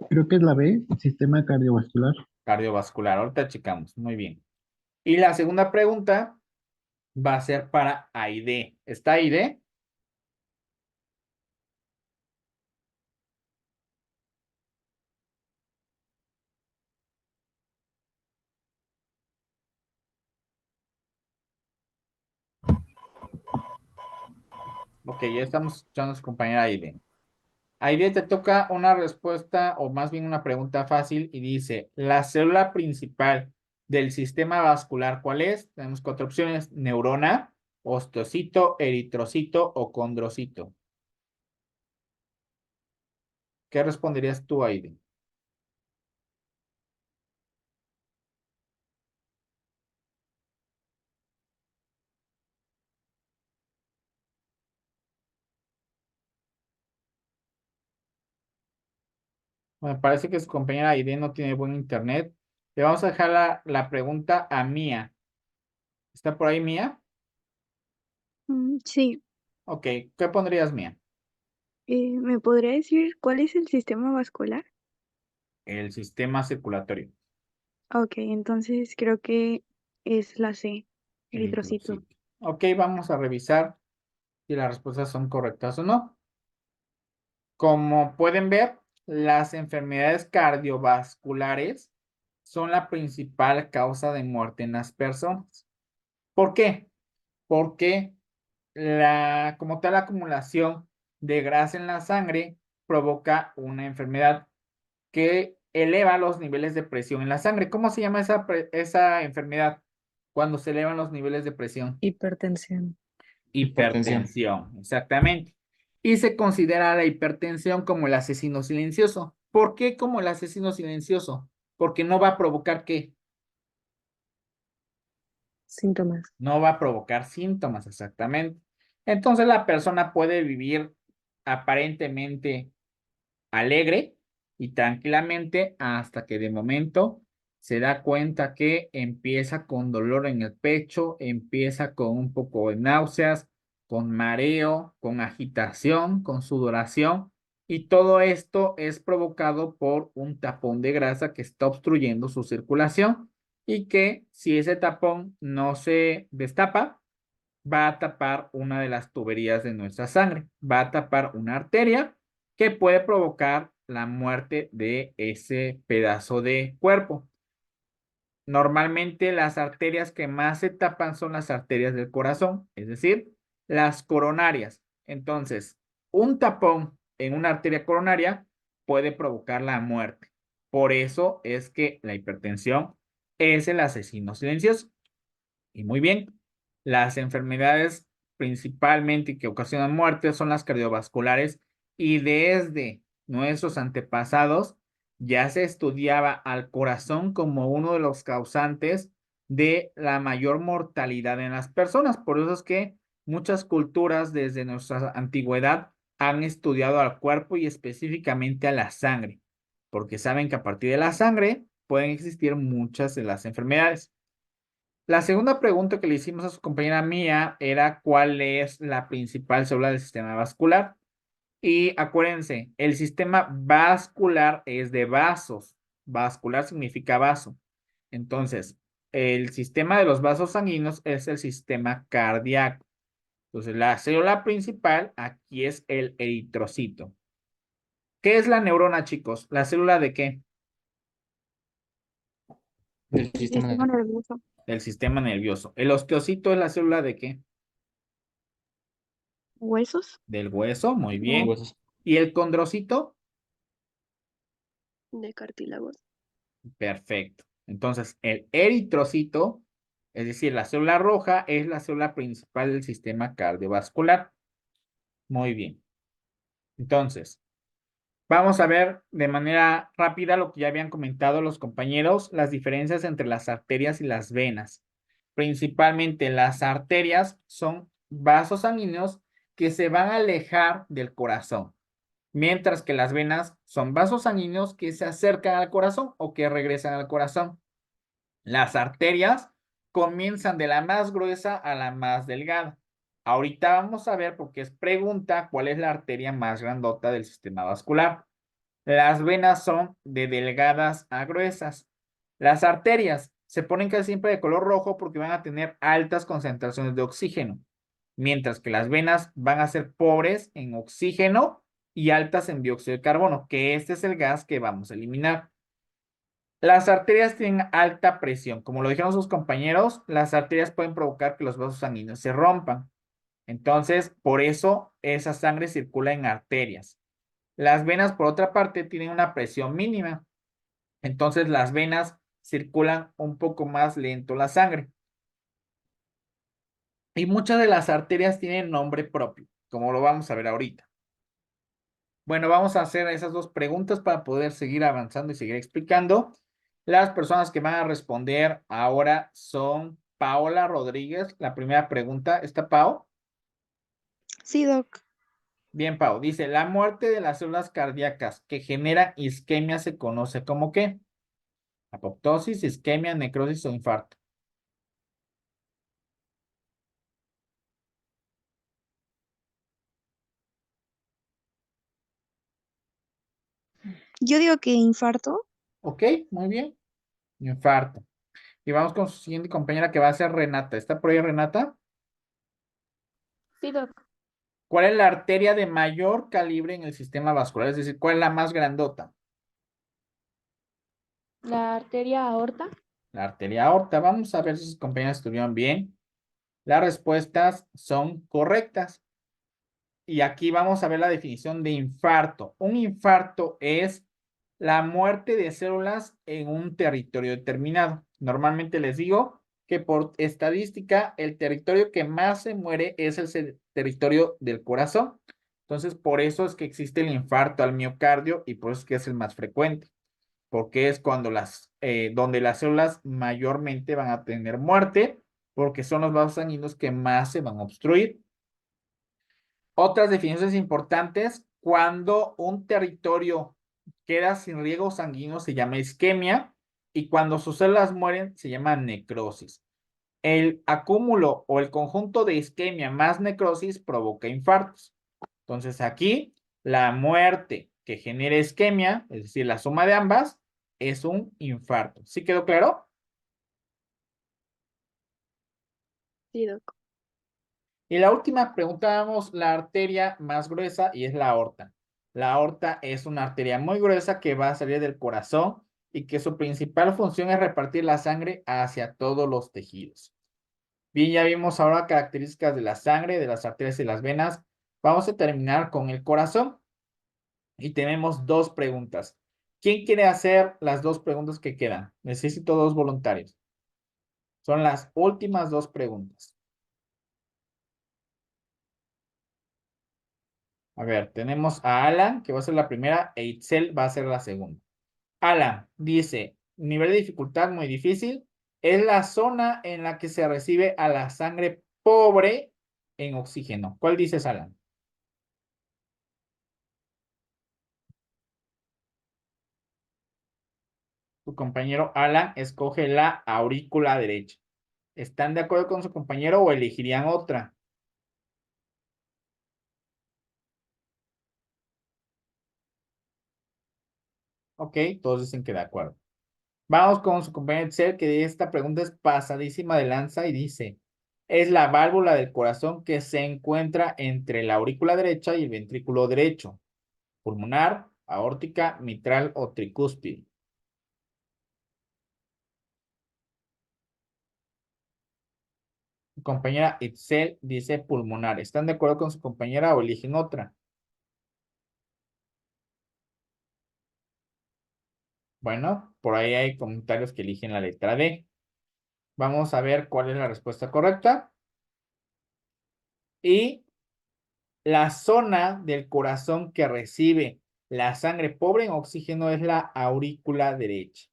Speaker 5: Creo que es la B, sistema cardiovascular.
Speaker 1: Cardiovascular, ahorita checamos. Muy bien. Y la segunda pregunta va a ser para Aide. ¿Está Aide? Ok, ya estamos escuchando a su compañera Aide. Aide, te toca una respuesta o más bien una pregunta fácil y dice, la célula principal del sistema vascular, ¿cuál es? Tenemos 4 opciones, neurona, osteocito, eritrocito o condrocito. ¿Qué responderías tú, Aide? Me parece que su compañera Irene no tiene buen internet. Le vamos a dejar la pregunta a Mía. ¿Está por ahí Mía?
Speaker 7: Sí.
Speaker 1: Ok, ¿qué pondrías Mía?
Speaker 7: ¿Me podría decir cuál es el sistema vascular?
Speaker 1: El sistema circulatorio.
Speaker 7: Ok, entonces creo que es la C, eritrocito.
Speaker 1: Eritrocito. Ok, vamos a revisar si las respuestas son correctas o no. Como pueden ver, las enfermedades cardiovasculares son la principal causa de muerte en las personas. ¿Por qué? Porque como tal acumulación de grasa en la sangre provoca una enfermedad que eleva los niveles de presión en la sangre. ¿Cómo se llama esa enfermedad cuando se elevan los niveles de presión?
Speaker 3: Hipertensión.
Speaker 1: Hipertensión, exactamente. Y se considera la hipertensión como el asesino silencioso. ¿Por qué como el asesino silencioso? Porque no va a provocar ¿qué?
Speaker 3: Síntomas.
Speaker 1: No va a provocar síntomas, exactamente. Entonces la persona puede vivir aparentemente alegre y tranquilamente hasta que de momento se da cuenta que empieza con dolor en el pecho, empieza con un poco de náuseas, con mareo, con agitación, con sudoración, y todo esto es provocado por un tapón de grasa que está obstruyendo su circulación y que si ese tapón no se destapa, va a tapar una de las tuberías de nuestra sangre, va a tapar una arteria que puede provocar la muerte de ese pedazo de cuerpo. Normalmente las arterias que más se tapan son las arterias del corazón, es decir, las coronarias. Entonces, un tapón en una arteria coronaria puede provocar la muerte. Por eso es que la hipertensión es el asesino silencioso. Y muy bien, las enfermedades principalmente que ocasionan muerte son las cardiovasculares y desde nuestros antepasados ya se estudiaba al corazón como uno de los causantes de la mayor mortalidad en las personas. Por eso es que muchas culturas desde nuestra antigüedad han estudiado al cuerpo y específicamente a la sangre, porque saben que a partir de la sangre pueden existir muchas de las enfermedades. La segunda pregunta que le hicimos a su compañera Mía era cuál es la principal célula del sistema vascular. Y acuérdense, el sistema vascular es de vasos. Vascular significa vaso. Entonces, el sistema de los vasos sanguíneos es el sistema cardíaco. Entonces, la célula principal aquí es el eritrocito. ¿Qué es la neurona, chicos? ¿La célula de qué?
Speaker 6: Del sistema
Speaker 7: Sistema nervioso.
Speaker 1: Del sistema nervioso. ¿El osteocito es la célula de qué?
Speaker 7: ¿Huesos?
Speaker 1: Del hueso, muy
Speaker 6: de
Speaker 1: bien.
Speaker 6: huesos.
Speaker 1: ¿Y el condrocito?
Speaker 7: De cartílagos.
Speaker 1: Perfecto. Entonces, el eritrocito, es decir, la célula roja, es la célula principal del sistema cardiovascular. Muy bien. Entonces, vamos a ver de manera rápida lo que ya habían comentado los compañeros, las diferencias entre las arterias y las venas. Principalmente las arterias son vasos sanguíneos que se van a alejar del corazón, mientras que las venas son vasos sanguíneos que se acercan al corazón o que regresan al corazón. Las arterias comienzan de la más gruesa a la más delgada. Ahorita vamos a ver, porque es pregunta, cuál es la arteria más grandota del sistema vascular. Las venas son de delgadas a gruesas. Las arterias se ponen casi siempre de color rojo porque van a tener altas concentraciones de oxígeno, mientras que las venas van a ser pobres en oxígeno y altas en dióxido de carbono, que este es el gas que vamos a eliminar. Las arterias tienen alta presión. Como lo dijeron sus compañeros, las arterias pueden provocar que los vasos sanguíneos se rompan. Entonces, por eso esa sangre circula en arterias. Las venas, por otra parte, tienen una presión mínima. Entonces, las venas circulan un poco más lento la sangre. Y muchas de las arterias tienen nombre propio, como lo vamos a ver ahorita. Bueno, vamos a hacer esas dos preguntas para poder seguir avanzando y seguir explicando. Las personas que van a responder ahora son Paola Rodríguez. La primera pregunta, ¿está Pao?
Speaker 7: Sí, Doc.
Speaker 1: Bien, Pau. Dice, la muerte de las células cardíacas que generan isquemia se conoce como ¿qué? Apoptosis, isquemia, necrosis o infarto.
Speaker 7: Yo digo que infarto.
Speaker 1: Ok, muy bien. Infarto. Y vamos con su siguiente compañera que va a ser Renata. ¿Está por ahí Renata?
Speaker 10: Sí, Doc.
Speaker 1: ¿Cuál es la arteria de mayor calibre en el sistema vascular? Es decir, ¿cuál es la más grandota?
Speaker 10: La arteria aorta.
Speaker 1: La arteria aorta. Vamos a ver si sus compañeras estuvieron bien. Las respuestas son correctas. Y aquí vamos a ver la definición de infarto. Un infarto es la muerte de células en un territorio determinado. Normalmente les digo que por estadística el territorio que más se muere es el territorio del corazón. Entonces, por eso es que existe el infarto al miocardio y por eso es que es el más frecuente, porque es cuando donde las células mayormente van a tener muerte, porque son los vasos sanguíneos que más se van a obstruir. Otras definiciones importantes, cuando un territorio queda sin riego sanguíneo se llama isquemia y cuando sus células mueren se llama necrosis. El acúmulo o el conjunto de isquemia más necrosis provoca infartos. Entonces aquí la muerte que genera isquemia, es decir, la suma de ambas, es un infarto. ¿Sí quedó claro?
Speaker 7: Sí, Doc.
Speaker 1: Y la última preguntábamos la arteria más gruesa y es la aorta. La aorta es una arteria muy gruesa que va a salir del corazón y que su principal función es repartir la sangre hacia todos los tejidos. Bien, ya vimos ahora características de la sangre, de las arterias y las venas. Vamos a terminar con el corazón y tenemos dos preguntas. ¿Quién quiere hacer las dos preguntas que quedan? Necesito dos voluntarios. Son las últimas dos preguntas. A ver, tenemos a Alan, que va a ser la primera, e Itzel va a ser la segunda. Alan dice, nivel de dificultad muy difícil, es la zona en la que se recibe a la sangre pobre en oxígeno. ¿Cuál dices, Alan? Tu compañero Alan escoge la aurícula derecha. ¿Están de acuerdo con su compañero o elegirían otra? Ok, todos dicen que de acuerdo. Vamos con su compañero Excel, que esta pregunta es pasadísima de lanza y dice, es la válvula del corazón que se encuentra entre la aurícula derecha y el ventrículo derecho, pulmonar, aórtica, mitral o tricúspide. Su compañera Itzel dice pulmonar. ¿Están de acuerdo con su compañera o eligen otra? Bueno, por ahí hay comentarios que eligen la letra D. Vamos a ver cuál es la respuesta correcta. Y la zona del corazón que recibe la sangre pobre en oxígeno es la aurícula derecha.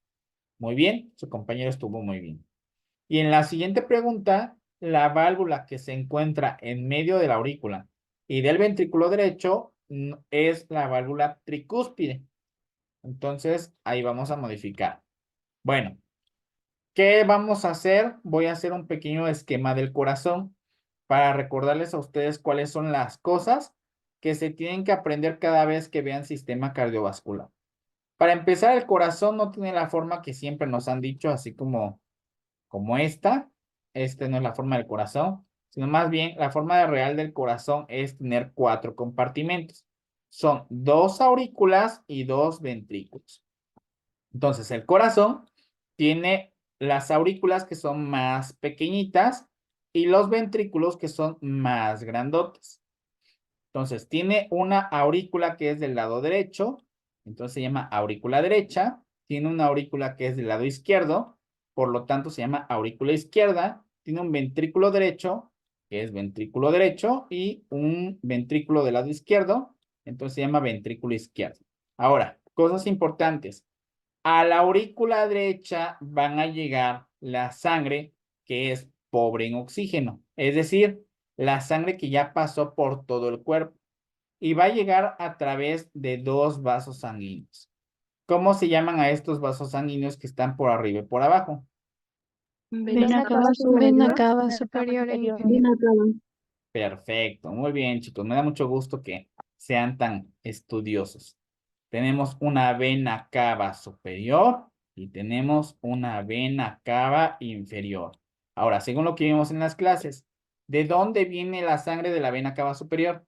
Speaker 1: Muy bien, su compañero estuvo muy bien. Y en la siguiente pregunta, la válvula que se encuentra en medio de la aurícula y del ventrículo derecho es la válvula tricúspide. Entonces, ahí vamos a modificar. Bueno, ¿qué vamos a hacer? Voy a hacer un pequeño esquema del corazón para recordarles a ustedes cuáles son las cosas que se tienen que aprender cada vez que vean sistema cardiovascular. Para empezar, el corazón no tiene la forma que siempre nos han dicho, así como esta. Esta no es la forma del corazón, sino más bien la forma real del corazón es tener 4 compartimentos. Son 2 aurículas y 2 ventrículos. Entonces, el corazón tiene las aurículas que son más pequeñitas y los ventrículos que son más grandotes. Entonces, tiene una aurícula que es del lado derecho, entonces se llama aurícula derecha. Tiene una aurícula que es del lado izquierdo, por lo tanto se llama aurícula izquierda. Tiene un ventrículo derecho, que es ventrículo derecho, y un ventrículo del lado izquierdo, entonces se llama ventrículo izquierdo. Ahora, cosas importantes. A la aurícula derecha van a llegar la sangre que es pobre en oxígeno, es decir, la sangre que ya pasó por todo el cuerpo. y va a llegar a través de dos vasos sanguíneos. ¿Cómo se llaman a estos vasos sanguíneos que están por arriba y por abajo?
Speaker 10: Vena cava
Speaker 7: Vena
Speaker 10: superior.
Speaker 7: cava superior e inferior.
Speaker 10: Vena cava.
Speaker 1: Perfecto, muy bien, chicos. Me da mucho gusto que sean tan estudiosos. Tenemos una vena cava superior y tenemos una vena cava inferior. Ahora, según lo que vimos en las clases, ¿de dónde viene la sangre de la vena cava superior?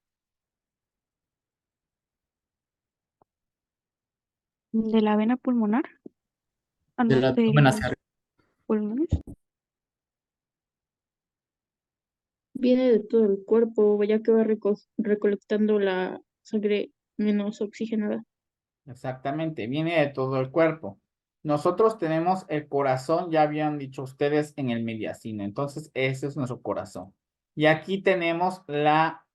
Speaker 7: De la vena pulmonar. Ah, no,
Speaker 6: Del abdomen hacia arriba.
Speaker 7: pulmones.
Speaker 10: Viene de todo el cuerpo, ya que va recolectando la sangre menos oxigenada.
Speaker 1: Exactamente, viene de todo el cuerpo. Nosotros tenemos el corazón, ya habían dicho ustedes, en el mediastino. Entonces, ese es nuestro corazón. Y aquí tenemos la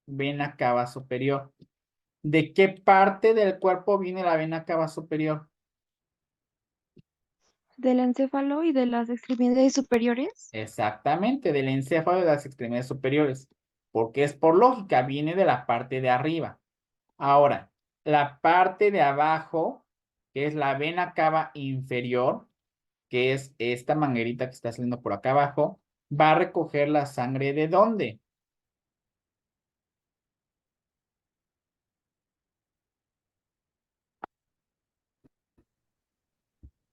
Speaker 1: vena cava superior. ¿De qué parte del cuerpo viene la vena cava superior?
Speaker 7: Del encéfalo y de las extremidades superiores.
Speaker 1: Exactamente, del encéfalo y de las extremidades superiores. Porque es por lógica, viene de la parte de arriba. Ahora, la parte de abajo, que es la vena cava inferior, que es esta manguerita que está saliendo por acá abajo, va a recoger la sangre ¿de dónde?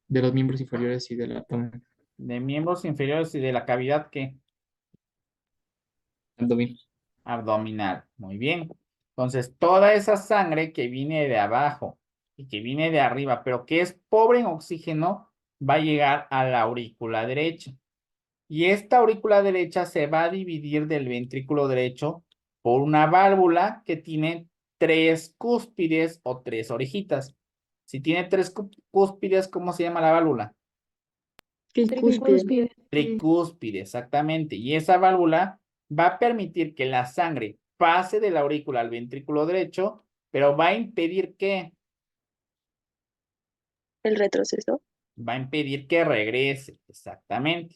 Speaker 6: De los miembros inferiores y del abdomen.
Speaker 1: De miembros inferiores y de la cavidad ¿qué?
Speaker 6: Abdomen.
Speaker 1: Abdominal. Muy bien. Entonces, toda esa sangre que viene de abajo y que viene de arriba, pero que es pobre en oxígeno, va a llegar a la aurícula derecha. Y esta aurícula derecha se va a dividir del ventrículo derecho por una válvula que tiene tres cúspides o tres orejitas. Si tiene tres cúspides, ¿cómo se llama la válvula?
Speaker 10: Tricúspide.
Speaker 1: Tricúspide, exactamente. Y esa válvula va a permitir que la sangre pase de la aurícula al ventrículo derecho, pero va a impedir que,
Speaker 10: El retroceso.
Speaker 1: va a impedir que regrese, exactamente.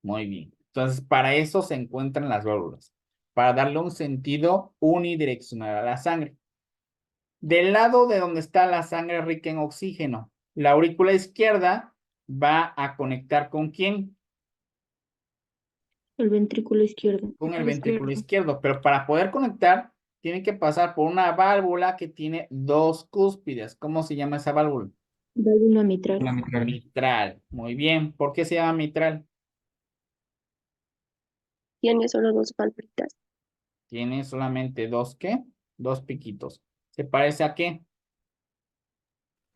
Speaker 1: Muy bien. Entonces, para eso se encuentran las válvulas, para darle un sentido unidireccional a la sangre. Del lado de donde está la sangre rica en oxígeno, la aurícula izquierda va a conectar ¿con quién?
Speaker 10: El ventrículo izquierdo.
Speaker 1: Con el ventrículo izquierdo, pero para poder conectar, tiene que pasar por una válvula que tiene dos cúspides. ¿Cómo se llama esa válvula?
Speaker 10: Válvula mitral.
Speaker 6: La mitral.
Speaker 1: Mitral. Muy bien. ¿Por qué se llama mitral?
Speaker 10: Tiene solo dos válvulas.
Speaker 1: Tiene solamente dos, ¿qué? Dos piquitos. ¿Se parece a qué?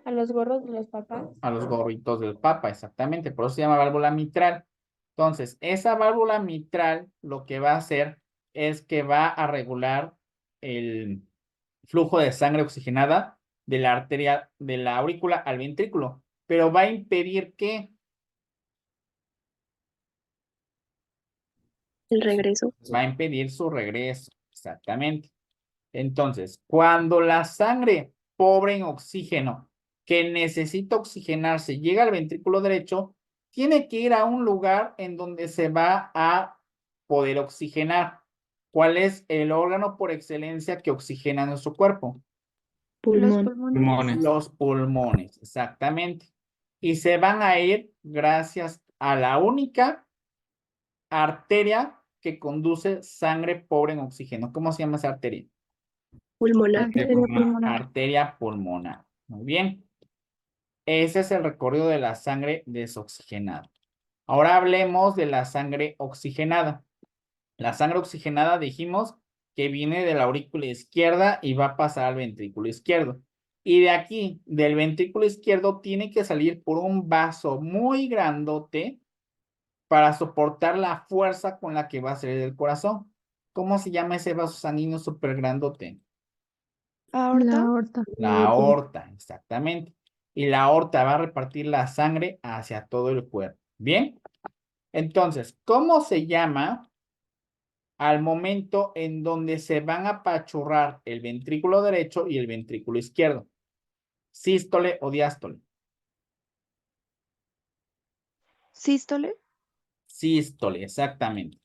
Speaker 7: A los gorros de los papás.
Speaker 1: A los gorritos del papa, exactamente. Por eso se llama válvula mitral. Entonces, esa válvula mitral lo que va a hacer es que va a regular el flujo de sangre oxigenada de la arteria, de la aurícula al ventrículo, pero va a impedir que
Speaker 10: El regreso.
Speaker 1: va a impedir su regreso, exactamente. Entonces, cuando la sangre pobre en oxígeno que necesita oxigenarse llega al ventrículo derecho, tiene que ir a un lugar en donde se va a poder oxigenar. ¿Cuál es el órgano por excelencia que oxigena nuestro cuerpo?
Speaker 7: Los
Speaker 10: Pulmón.
Speaker 7: pulmones.
Speaker 1: Los pulmones, exactamente. Y se van a ir gracias a la única arteria que conduce sangre pobre en oxígeno. ¿Cómo se llama esa arteria?
Speaker 10: Pulmonar.
Speaker 7: Arteria pulmonar.
Speaker 1: Arteria pulmonar. Muy bien. Ese es el recorrido de la sangre desoxigenada. Ahora hablemos de la sangre oxigenada. La sangre oxigenada dijimos que viene de la aurícula izquierda y va a pasar al ventrículo izquierdo. Y de aquí, del ventrículo izquierdo, tiene que salir por un vaso muy grandote para soportar la fuerza con la que va a salir del corazón. ¿Cómo se llama ese vaso sanguíneo súper grandote?
Speaker 7: Aorta.
Speaker 10: aorta.
Speaker 1: La aorta, exactamente. Y la aorta va a repartir la sangre hacia todo el cuerpo. Bien. Entonces, ¿cómo se llama al momento en donde se van a apachurrar el ventrículo derecho y el ventrículo izquierdo? ¿Sístole o diástole?
Speaker 7: Sístole.
Speaker 1: Sístole, exactamente.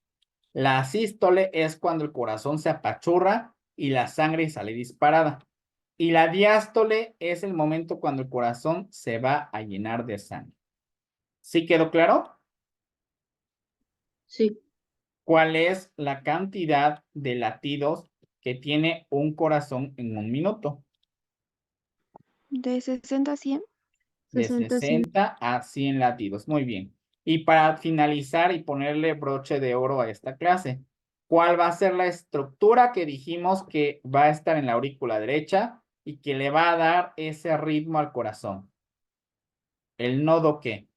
Speaker 1: La sístole es cuando el corazón se apachurra y la sangre sale disparada. Y la diástole es el momento cuando el corazón se va a llenar de sangre. ¿Sí quedó claro?
Speaker 10: Sí,
Speaker 1: ¿Cuál es la cantidad de latidos que tiene un corazón en un minuto?
Speaker 7: De 60 a 100.
Speaker 1: De
Speaker 10: 60, 100.
Speaker 1: 60 a 100 latidos. Muy bien. Y para finalizar y ponerle broche de oro a esta clase, ¿cuál va a ser la estructura que dijimos que va a estar en la aurícula derecha y que le va a dar ese ritmo al corazón? ¿El nodo qué?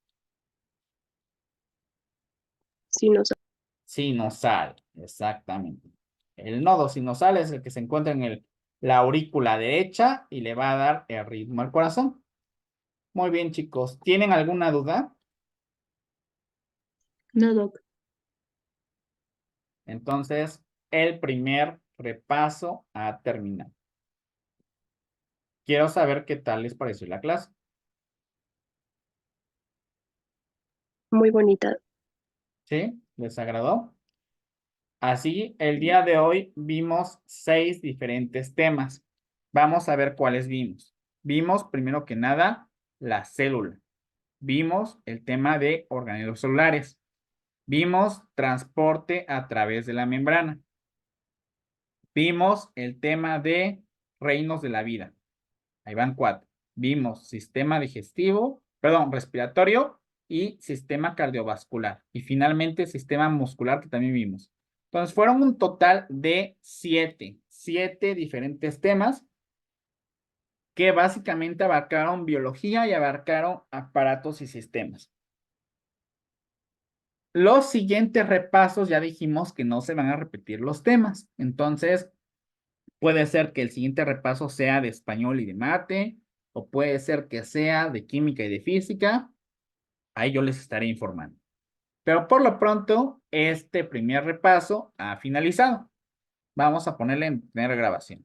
Speaker 1: Sinusal, exactamente. El nodo sinusal es el que se encuentra en la aurícula derecha y le va a dar el ritmo al corazón. Muy bien, chicos. ¿Tienen alguna duda?
Speaker 10: No, Doc.
Speaker 1: Entonces, el primer repaso ha terminado. Quiero saber qué tal les pareció la clase.
Speaker 7: Muy bonita.
Speaker 1: ¿Sí? ¿Les agradó? Así, el día de hoy vimos 6 diferentes temas. Vamos a ver cuáles vimos. Vimos, primero que nada, la célula. Vimos el tema de orgánulos celulares. Vimos transporte a través de la membrana. Vimos el tema de reinos de la vida. Ahí van 4. Vimos sistema digestivo, perdón, respiratorio y sistema cardiovascular. Y finalmente sistema muscular que también vimos. Entonces fueron un total de 7 diferentes temas que básicamente abarcaron biología y abarcaron aparatos y sistemas. Los siguientes repasos ya dijimos que no se van a repetir los temas. Entonces, puede ser que el siguiente repaso sea de español y de mate, o puede ser que sea de química y de física. Ahí yo les estaré informando. Pero por lo pronto, este primer repaso ha finalizado. Vamos a ponerle en primera grabación.